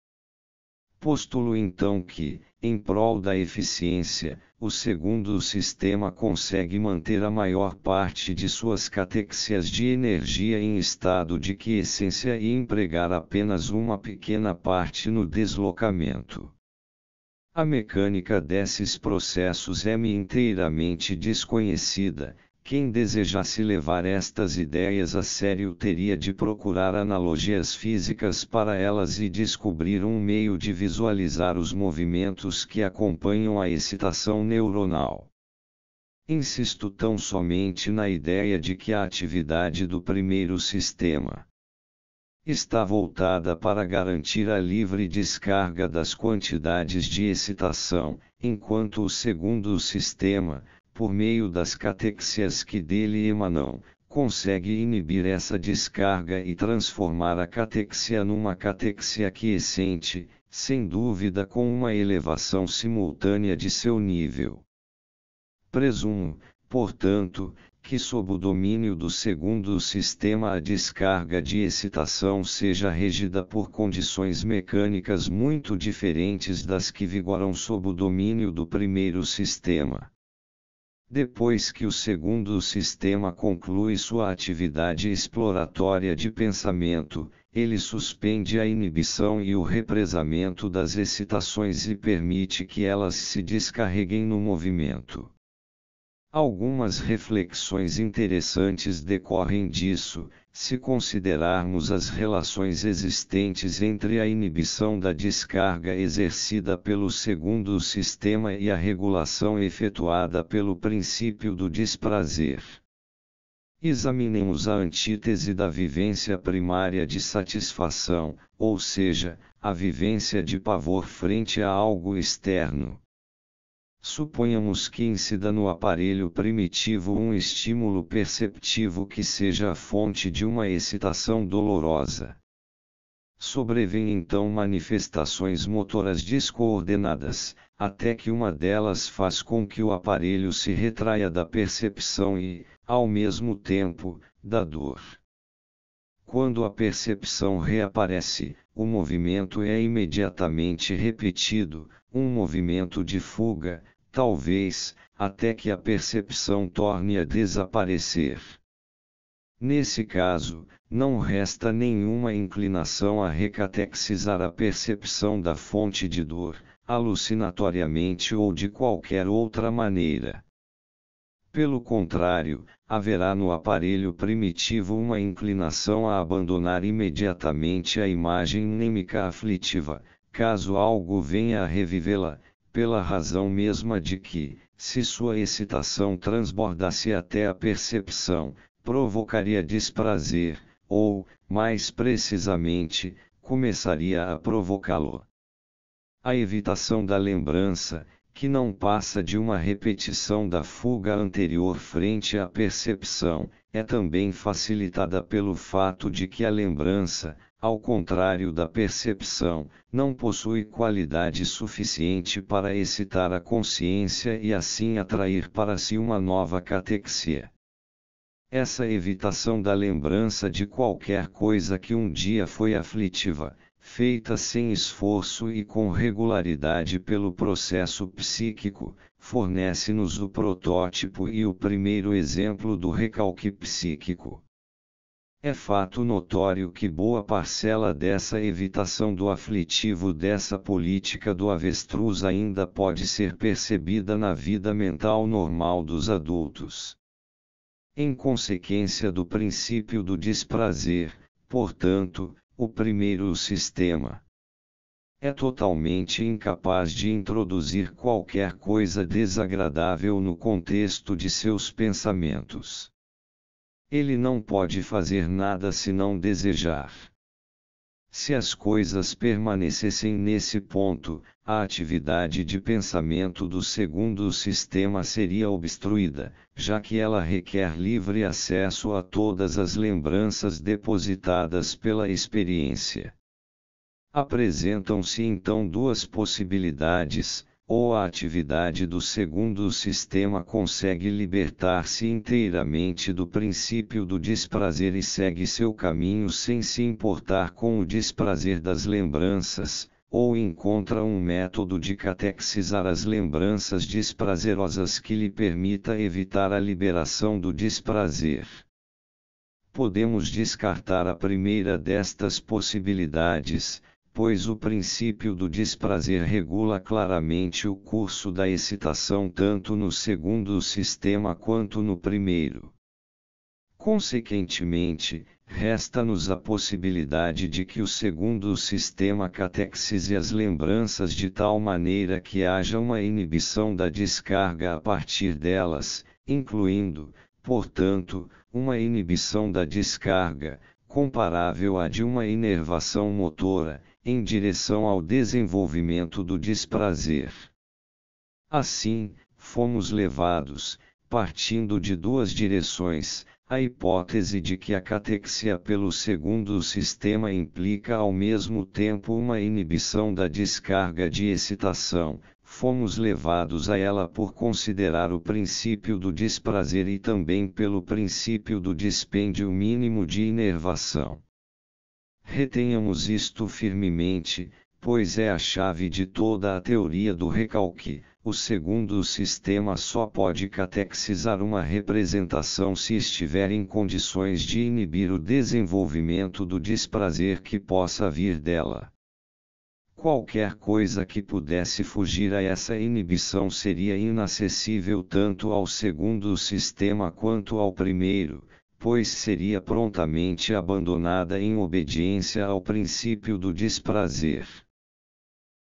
Postulo então que, em prol da eficiência, o segundo sistema consegue manter a maior parte de suas catexias de energia em estado de quiescência e empregar apenas uma pequena parte no deslocamento. A mecânica desses processos é-me inteiramente desconhecida. Quem desejasse levar estas ideias a sério teria de procurar analogias físicas para elas e descobrir um meio de visualizar os movimentos que acompanham a excitação neuronal. Insisto tão somente na ideia de que a atividade do primeiro sistema está voltada para garantir a livre descarga das quantidades de excitação, enquanto o segundo sistema, por meio das catexias que dele emanam, consegue inibir essa descarga e transformar a catexia numa catexia quiescente, sem dúvida com uma elevação simultânea de seu nível. Presumo, portanto, que sob o domínio do segundo sistema a descarga de excitação seja regida por condições mecânicas muito diferentes das que vigoram sob o domínio do primeiro sistema. Depois que o segundo sistema conclui sua atividade exploratória de pensamento, ele suspende a inibição e o represamento das excitações e permite que elas se descarreguem no movimento. Algumas reflexões interessantes decorrem disso, se considerarmos as relações existentes entre a inibição da descarga exercida pelo segundo sistema e a regulação efetuada pelo princípio do desprazer. Examinemos a antítese da vivência primária de satisfação, ou seja, a vivência de pavor frente a algo externo. Suponhamos que incida no aparelho primitivo um estímulo perceptivo que seja a fonte de uma excitação dolorosa. Sobrevêm então manifestações motoras descoordenadas, até que uma delas faz com que o aparelho se retraia da percepção e, ao mesmo tempo, da dor. Quando a percepção reaparece, o movimento é imediatamente repetido, um movimento de fuga, talvez, até que a percepção torne a desaparecer. Nesse caso, não resta nenhuma inclinação a recatexizar a percepção da fonte de dor, alucinatoriamente ou de qualquer outra maneira. Pelo contrário, haverá no aparelho primitivo uma inclinação a abandonar imediatamente a imagem mnêmica aflitiva, caso algo venha a revivê-la, pela razão mesma de que, se sua excitação transbordasse até a percepção, provocaria desprazer, ou, mais precisamente, começaria a provocá-lo. A evitação da lembrança, que não passa de uma repetição da fuga anterior frente à percepção, é também facilitada pelo fato de que a lembrança, ao contrário da percepção, não possui qualidade suficiente para excitar a consciência e assim atrair para si uma nova catexia. Essa evitação da lembrança de qualquer coisa que um dia foi aflitiva, feita sem esforço e com regularidade pelo processo psíquico, fornece-nos o protótipo e o primeiro exemplo do recalque psíquico. É fato notório que boa parcela dessa evitação do aflitivo dessa política do avestruz ainda pode ser percebida na vida mental normal dos adultos. Em consequência do princípio do desprazer, portanto, o primeiro sistema é totalmente incapaz de introduzir qualquer coisa desagradável no contexto de seus pensamentos. Ele não pode fazer nada senão desejar. Se as coisas permanecessem nesse ponto, a atividade de pensamento do segundo sistema seria obstruída, já que ela requer livre acesso a todas as lembranças depositadas pela experiência. Apresentam-se então duas possibilidades: ou a atividade do segundo sistema consegue libertar-se inteiramente do princípio do desprazer e segue seu caminho sem se importar com o desprazer das lembranças, ou encontra um método de catexizar as lembranças desprazerosas que lhe permita evitar a liberação do desprazer. Podemos descartar a primeira destas possibilidades, pois o princípio do desprazer regula claramente o curso da excitação tanto no segundo sistema quanto no primeiro. Consequentemente, resta-nos a possibilidade de que o segundo sistema catexize as lembranças de tal maneira que haja uma inibição da descarga a partir delas, incluindo, portanto, uma inibição da descarga, comparável à de uma inervação motora, em direção ao desenvolvimento do desprazer. Assim, fomos levados, partindo de duas direções: a hipótese de que a catexia pelo segundo sistema implica ao mesmo tempo uma inibição da descarga de excitação, fomos levados a ela por considerar o princípio do desprazer e também pelo princípio do dispêndio mínimo de inervação. Retenhamos isto firmemente, pois é a chave de toda a teoria do recalque. O segundo sistema só pode catexizar uma representação se estiver em condições de inibir o desenvolvimento do desprazer que possa vir dela. Qualquer coisa que pudesse fugir a essa inibição seria inacessível tanto ao segundo sistema quanto ao primeiro, pois seria prontamente abandonada em obediência ao princípio do desprazer.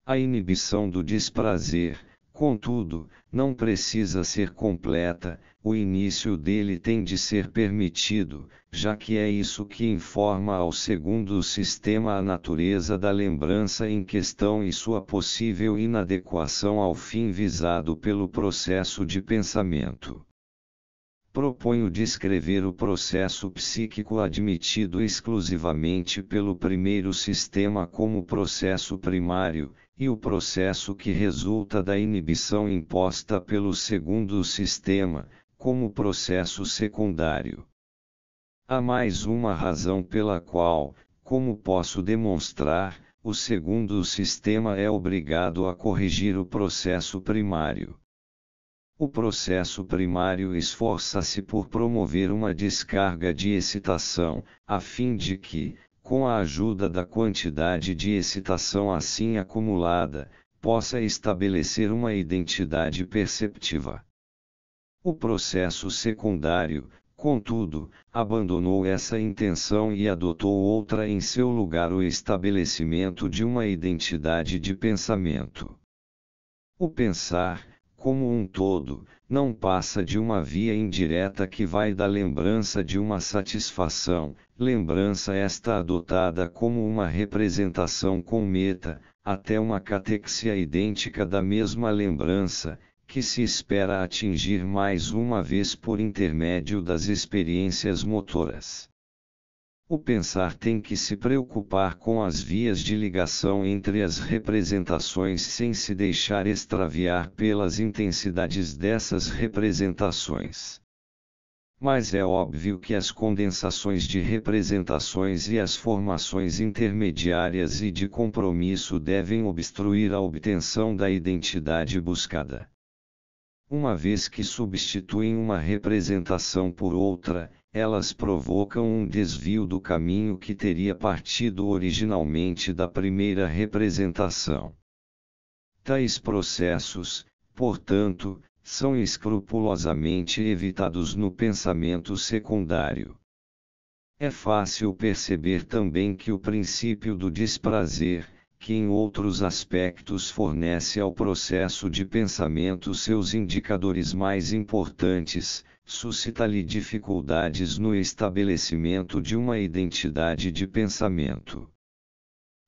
A inibição do desprazer, contudo, não precisa ser completa, o início dele tem de ser permitido, já que é isso que informa ao segundo sistema a natureza da lembrança em questão e sua possível inadequação ao fim visado pelo processo de pensamento. Proponho descrever o processo psíquico admitido exclusivamente pelo primeiro sistema como processo primário, e o processo que resulta da inibição imposta pelo segundo sistema, como processo secundário. Há mais uma razão pela qual, como posso demonstrar, o segundo sistema é obrigado a corrigir o processo primário. O processo primário esforça-se por promover uma descarga de excitação, a fim de que, com a ajuda da quantidade de excitação assim acumulada, possa estabelecer uma identidade perceptiva. O processo secundário, contudo, abandonou essa intenção e adotou outra em seu lugar: o estabelecimento de uma identidade de pensamento. O pensar, como um todo, não passa de uma via indireta que vai da lembrança de uma satisfação, lembrança esta adotada como uma representação com meta, até uma catexia idêntica da mesma lembrança, que se espera atingir mais uma vez por intermédio das experiências motoras. O pensar tem que se preocupar com as vias de ligação entre as representações sem se deixar extraviar pelas intensidades dessas representações. Mas é óbvio que as condensações de representações e as formações intermediárias e de compromisso devem obstruir a obtenção da identidade buscada. Uma vez que substituem uma representação por outra, elas provocam um desvio do caminho que teria partido originalmente da primeira representação. Tais processos, portanto, são escrupulosamente evitados no pensamento secundário. É fácil perceber também que o princípio do desprazer, que em outros aspectos fornece ao processo de pensamento seus indicadores mais importantes, suscita-lhe dificuldades no estabelecimento de uma identidade de pensamento.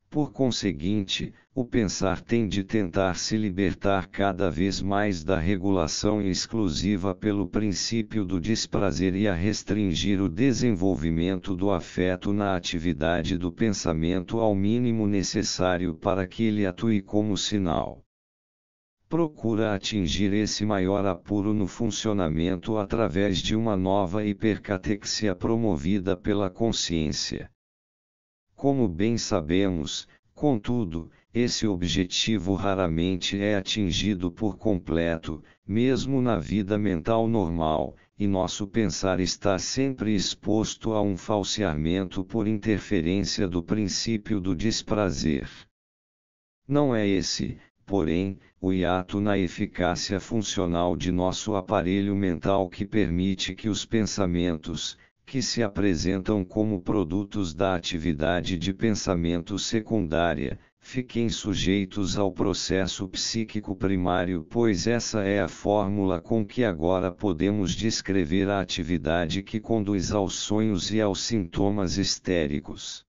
Por conseguinte, o pensar tem de tentar se libertar cada vez mais da regulação exclusiva pelo princípio do desprazer e a restringir o desenvolvimento do afeto na atividade do pensamento ao mínimo necessário para que ele atue como sinal. Procura atingir esse maior apuro no funcionamento através de uma nova hipercatexia promovida pela consciência. Como bem sabemos, contudo, esse objetivo raramente é atingido por completo, mesmo na vida mental normal, e nosso pensar está sempre exposto a um falseamento por interferência do princípio do desprazer. Não é esse, porém, o hiato na eficácia funcional de nosso aparelho mental que permite que os pensamentos, que se apresentam como produtos da atividade de pensamento secundária, fiquem sujeitos ao processo psíquico primário, pois essa é a fórmula com que agora podemos descrever a atividade que conduz aos sonhos e aos sintomas histéricos.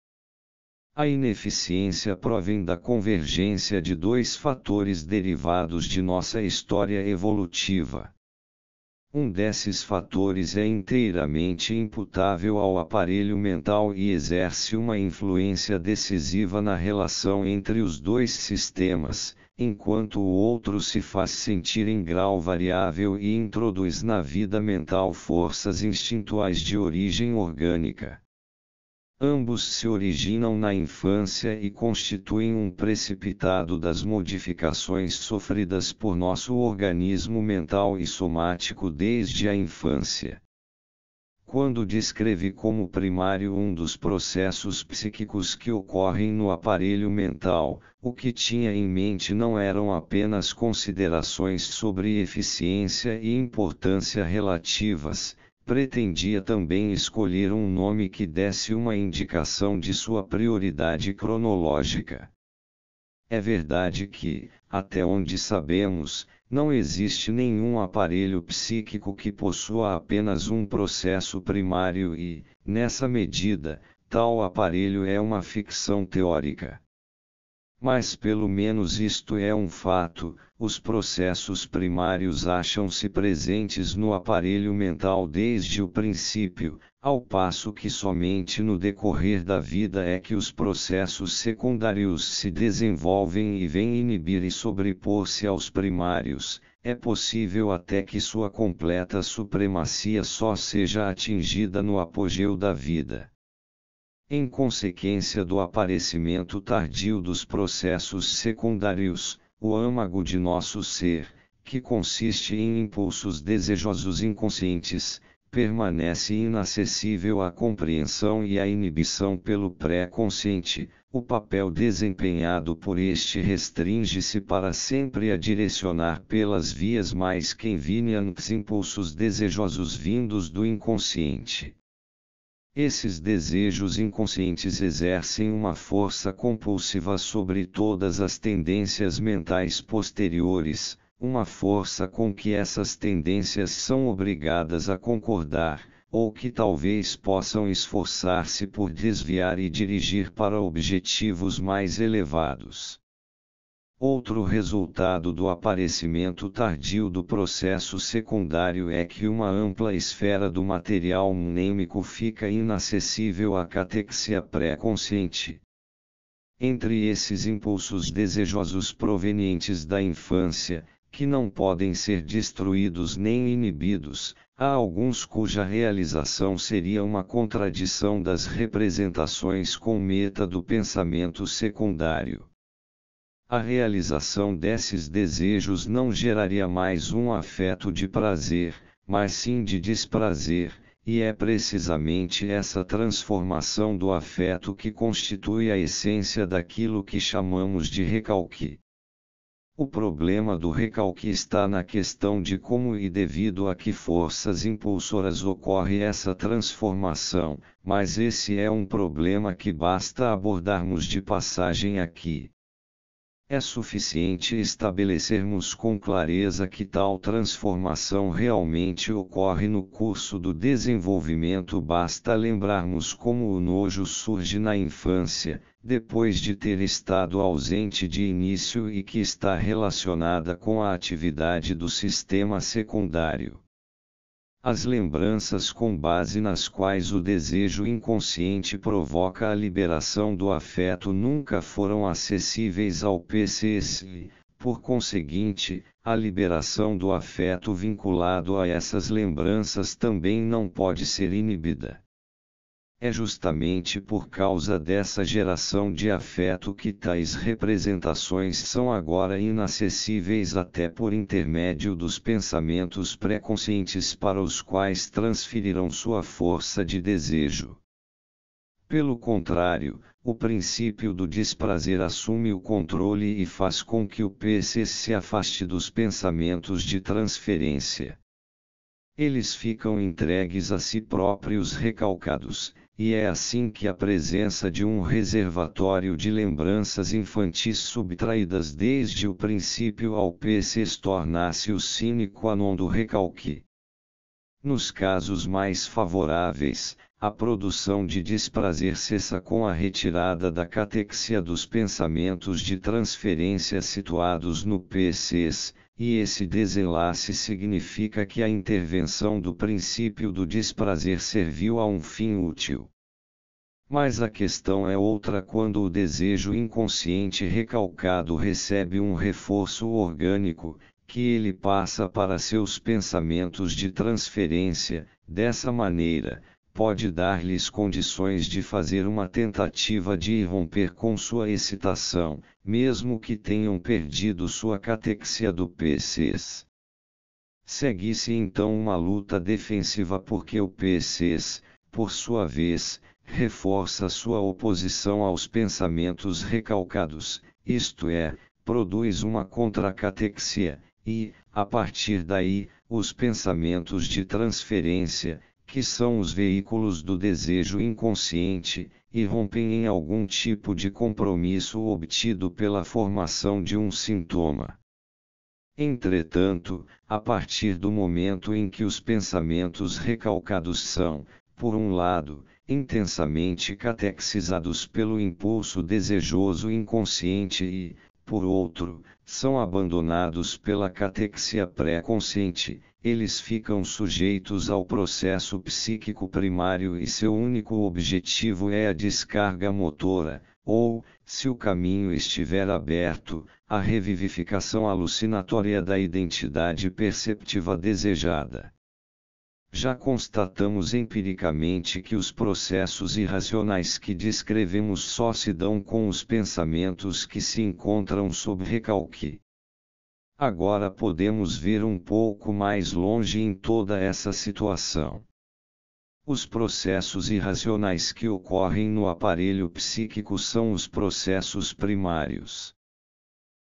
A ineficiência provém da convergência de dois fatores derivados de nossa história evolutiva. Um desses fatores é inteiramente imputável ao aparelho mental e exerce uma influência decisiva na relação entre os dois sistemas, enquanto o outro se faz sentir em grau variável e introduz na vida mental forças instintuais de origem orgânica. Ambos se originam na infância e constituem um precipitado das modificações sofridas por nosso organismo mental e somático desde a infância. Quando descrevi como primário um dos processos psíquicos que ocorrem no aparelho mental, o que tinha em mente não eram apenas considerações sobre eficiência e importância relativas. Pretendia também escolher um nome que desse uma indicação de sua prioridade cronológica. É verdade que, até onde sabemos, não existe nenhum aparelho psíquico que possua apenas um processo primário e, nessa medida, tal aparelho é uma ficção teórica. Mas pelo menos isto é um fato: os processos primários acham-se presentes no aparelho mental desde o princípio, ao passo que somente no decorrer da vida é que os processos secundários se desenvolvem e vêm inibir e sobrepor-se aos primários. É possível até que sua completa supremacia só seja atingida no apogeu da vida. Em consequência do aparecimento tardio dos processos secundários, o âmago de nosso ser, que consiste em impulsos desejosos inconscientes, permanece inacessível à compreensão e à inibição pelo pré-consciente. O papel desempenhado por este restringe-se para sempre a direcionar pelas vias mais convenientes impulsos desejosos vindos do inconsciente. Esses desejos inconscientes exercem uma força compulsiva sobre todas as tendências mentais posteriores, uma força com que essas tendências são obrigadas a concordar, ou que talvez possam esforçar-se por desviar e dirigir para objetivos mais elevados. Outro resultado do aparecimento tardio do processo secundário é que uma ampla esfera do material mnêmico fica inacessível à catexia pré-consciente. Entre esses impulsos desejosos provenientes da infância, que não podem ser destruídos nem inibidos, há alguns cuja realização seria uma contradição das representações com meta do pensamento secundário. A realização desses desejos não geraria mais um afeto de prazer, mas sim de desprazer, e é precisamente essa transformação do afeto que constitui a essência daquilo que chamamos de recalque. O problema do recalque está na questão de como e devido a que forças impulsoras ocorre essa transformação, mas esse é um problema que basta abordarmos de passagem aqui. É suficiente estabelecermos com clareza que tal transformação realmente ocorre no curso do desenvolvimento. Basta lembrarmos como o nojo surge na infância, depois de ter estado ausente de início e que está relacionada com a atividade do sistema secundário. As lembranças com base nas quais o desejo inconsciente provoca a liberação do afeto nunca foram acessíveis ao PCS e, por conseguinte, a liberação do afeto vinculado a essas lembranças também não pode ser inibida. É justamente por causa dessa geração de afeto que tais representações são agora inacessíveis até por intermédio dos pensamentos pré-conscientes para os quais transferiram sua força de desejo. Pelo contrário, o princípio do desprazer assume o controle e faz com que o PC se afaste dos pensamentos de transferência. Eles ficam entregues a si próprios recalcados, e é assim que a presença de um reservatório de lembranças infantis subtraídas desde o princípio ao PC torna-se o sine qua non do recalque. Nos casos mais favoráveis, a produção de desprazer cessa com a retirada da catexia dos pensamentos de transferência situados no PCs, e esse desenlace significa que a intervenção do princípio do desprazer serviu a um fim útil. Mas a questão é outra quando o desejo inconsciente recalcado recebe um reforço orgânico, que ele passa para seus pensamentos de transferência. Dessa maneira, pode dar-lhes condições de fazer uma tentativa de irromper com sua excitação, mesmo que tenham perdido sua catexia do PCs. Segue-se então uma luta defensiva porque o PCs, por sua vez, reforça sua oposição aos pensamentos recalcados, isto é, produz uma contracatexia, e, a partir daí, os pensamentos de transferência, que são os veículos do desejo inconsciente, irrompem em algum tipo de compromisso obtido pela formação de um sintoma. Entretanto, a partir do momento em que os pensamentos recalcados são, por um lado, intensamente catexizados pelo impulso desejoso inconsciente e, por outro, são abandonados pela catexia pré-consciente, eles ficam sujeitos ao processo psíquico primário e seu único objetivo é a descarga motora, ou, se o caminho estiver aberto, a revivificação alucinatória da identidade perceptiva desejada. Já constatamos empiricamente que os processos irracionais que descrevemos só se dão com os pensamentos que se encontram sob recalque. Agora podemos ver um pouco mais longe em toda essa situação. Os processos irracionais que ocorrem no aparelho psíquico são os processos primários.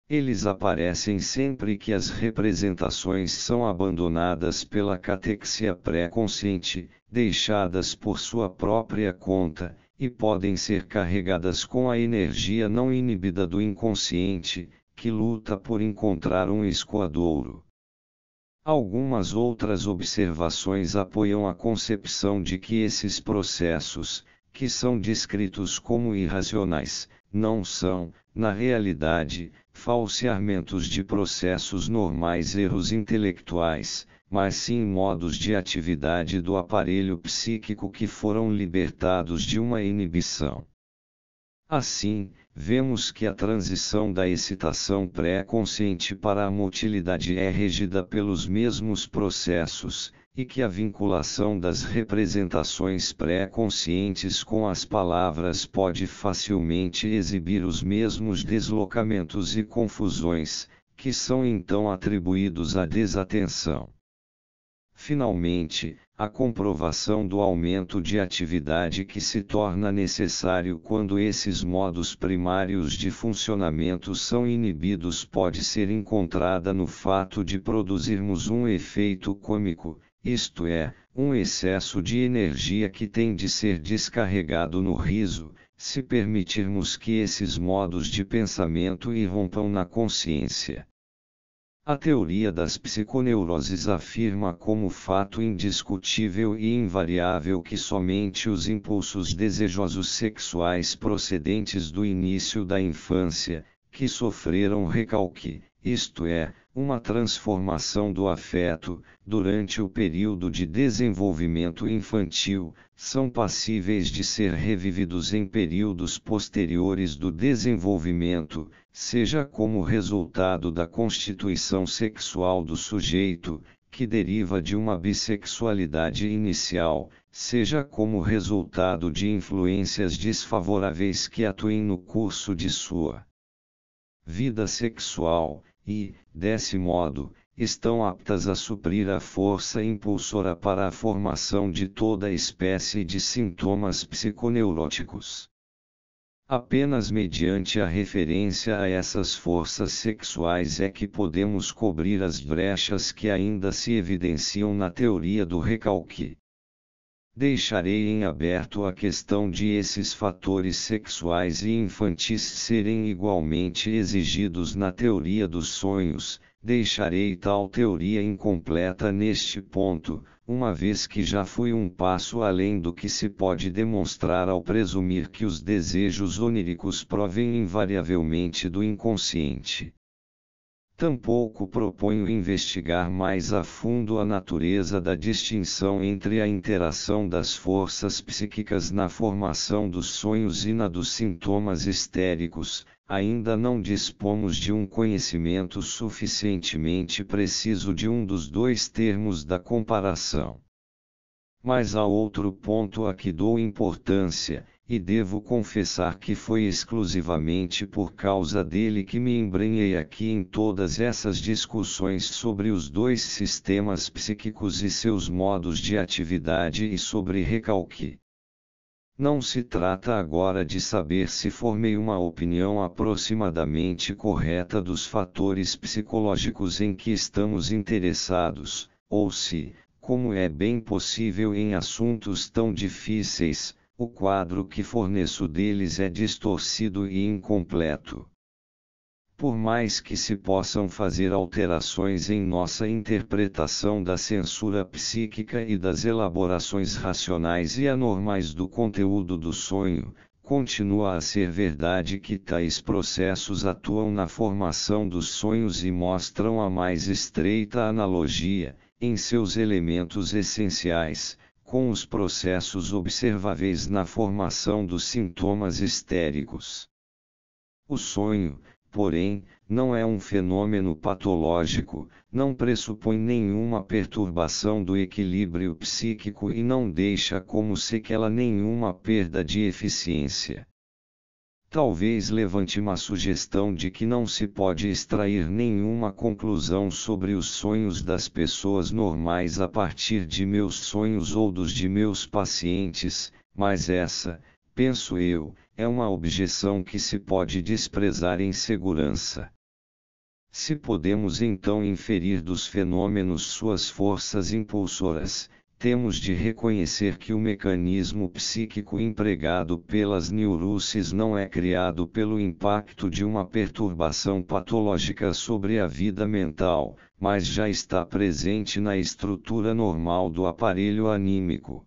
Eles aparecem sempre que as representações são abandonadas pela catexia pré-consciente, deixadas por sua própria conta, e podem ser carregadas com a energia não inibida do inconsciente, que luta por encontrar um escoadouro. Algumas outras observações apoiam a concepção de que esses processos, que são descritos como irracionais, não são, na realidade, falseamentos de processos normais erros intelectuais, mas sim modos de atividade do aparelho psíquico que foram libertados de uma inibição. Assim, vemos que a transição da excitação pré-consciente para a motilidade é regida pelos mesmos processos, e que a vinculação das representações pré-conscientes com as palavras pode facilmente exibir os mesmos deslocamentos e confusões, que são então atribuídos à desatenção. Finalmente, a comprovação do aumento de atividade que se torna necessário quando esses modos primários de funcionamento são inibidos pode ser encontrada no fato de produzirmos um efeito cômico, isto é, um excesso de energia que tem de ser descarregado no riso, se permitirmos que esses modos de pensamento irrompam na consciência. A teoria das psiconeuroses afirma como fato indiscutível e invariável que somente os impulsos desejosos sexuais procedentes do início da infância, que sofreram recalque, isto é, uma transformação do afeto, durante o período de desenvolvimento infantil, são passíveis de ser revividos em períodos posteriores do desenvolvimento, seja como resultado da constituição sexual do sujeito, que deriva de uma bissexualidade inicial, seja como resultado de influências desfavoráveis que atuem no curso de sua vida sexual, e, desse modo, estão aptas a suprir a força impulsora para a formação de toda espécie de sintomas psiconeuróticos. Apenas mediante a referência a essas forças sexuais é que podemos cobrir as brechas que ainda se evidenciam na teoria do recalque. Deixarei em aberto a questão de esses fatores sexuais e infantis serem igualmente exigidos na teoria dos sonhos. Deixarei tal teoria incompleta neste ponto, uma vez que já fui um passo além do que se pode demonstrar ao presumir que os desejos oníricos provêm invariavelmente do inconsciente. Tampouco proponho investigar mais a fundo a natureza da distinção entre a interação das forças psíquicas na formação dos sonhos e na dos sintomas histéricos. Ainda não dispomos de um conhecimento suficientemente preciso de um dos dois termos da comparação. Mas há outro ponto a que dou importância, e devo confessar que foi exclusivamente por causa dele que me embrenhei aqui em todas essas discussões sobre os dois sistemas psíquicos e seus modos de atividade e sobre recalque. Não se trata agora de saber se formei uma opinião aproximadamente correta dos fatores psicológicos em que estamos interessados, ou se, como é bem possível em assuntos tão difíceis, o quadro que forneço deles é distorcido e incompleto. Por mais que se possam fazer alterações em nossa interpretação da censura psíquica e das elaborações racionais e anormais do conteúdo do sonho, continua a ser verdade que tais processos atuam na formação dos sonhos e mostram a mais estreita analogia, em seus elementos essenciais, com os processos observáveis na formação dos sintomas histéricos. O sonho, porém, não é um fenômeno patológico, não pressupõe nenhuma perturbação do equilíbrio psíquico e não deixa como sequela nenhuma perda de eficiência. Talvez levante uma sugestão de que não se pode extrair nenhuma conclusão sobre os sonhos das pessoas normais a partir de meus sonhos ou dos de meus pacientes, mas essa, penso eu, é uma objeção que se pode desprezar em segurança. Se podemos então inferir dos fenômenos suas forças impulsoras, temos de reconhecer que o mecanismo psíquico empregado pelas neuroses não é criado pelo impacto de uma perturbação patológica sobre a vida mental, mas já está presente na estrutura normal do aparelho anímico.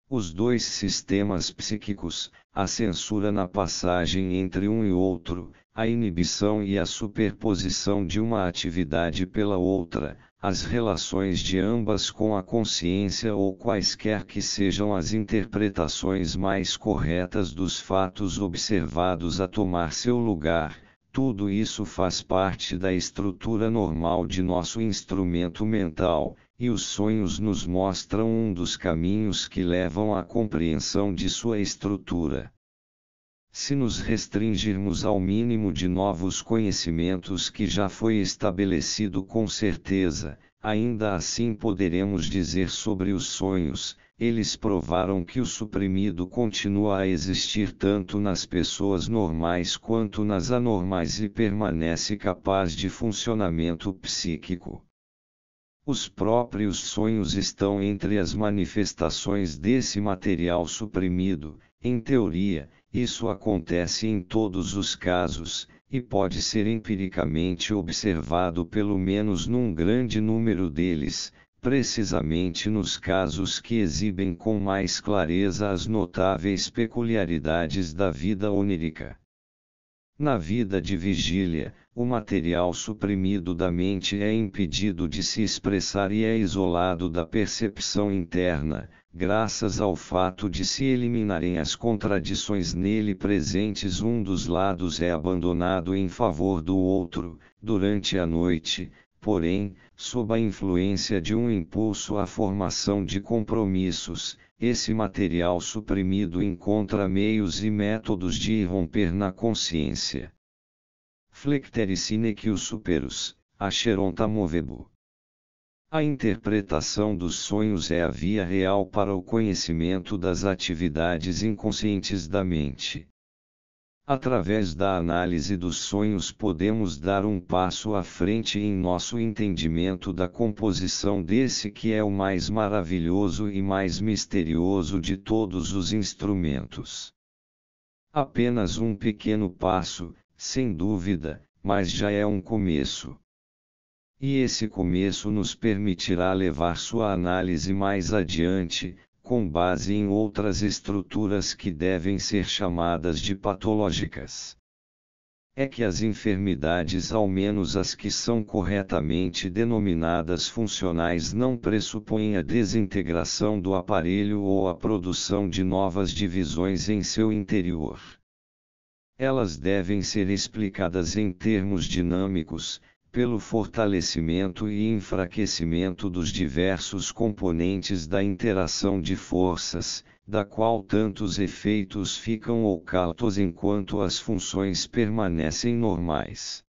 Os dois sistemas psíquicos, a censura na passagem entre um e outro, a inibição e a superposição de uma atividade pela outra, as relações de ambas com a consciência ou quaisquer que sejam as interpretações mais corretas dos fatos observados a tomar seu lugar, tudo isso faz parte da estrutura normal de nosso instrumento mental, e os sonhos nos mostram um dos caminhos que levam à compreensão de sua estrutura. Se nos restringirmos ao mínimo de novos conhecimentos que já foi estabelecido com certeza, ainda assim poderemos dizer sobre os sonhos, eles provaram que o suprimido continua a existir tanto nas pessoas normais quanto nas anormais e permanece capaz de funcionamento psíquico. Os próprios sonhos estão entre as manifestações desse material suprimido, em teoria. Isso acontece em todos os casos, e pode ser empiricamente observado pelo menos num grande número deles, precisamente nos casos que exibem com mais clareza as notáveis peculiaridades da vida onírica. Na vida de vigília, o material suprimido da mente é impedido de se expressar e é isolado da percepção interna, graças ao fato de se eliminarem as contradições nele presentes. Um dos lados é abandonado em favor do outro, durante a noite, porém, sob a influência de um impulso à formação de compromissos, esse material suprimido encontra meios e métodos de irromper na consciência. Flectere sine quius superus, acheronta movebu. A interpretação dos sonhos é a via real para o conhecimento das atividades inconscientes da mente. Através da análise dos sonhos podemos dar um passo à frente em nosso entendimento da composição desse que é o mais maravilhoso e mais misterioso de todos os instrumentos. Apenas um pequeno passo, sem dúvida, mas já é um começo. E esse começo nos permitirá levar sua análise mais adiante, com base em outras estruturas que devem ser chamadas de patológicas. é que as enfermidades, ao menos as que são corretamente denominadas funcionais, não pressupõem a desintegração do aparelho ou a produção de novas divisões em seu interior. Elas devem ser explicadas em termos dinâmicos, pelo fortalecimento e enfraquecimento dos diversos componentes da interação de forças, da qual tantos efeitos ficam ocultos enquanto as funções permanecem normais.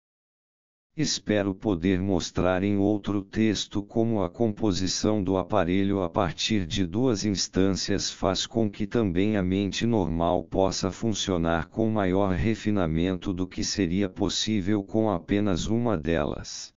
Espero poder mostrar em outro texto como a composição do aparelho a partir de duas instâncias faz com que também a mente normal possa funcionar com maior refinamento do que seria possível com apenas uma delas.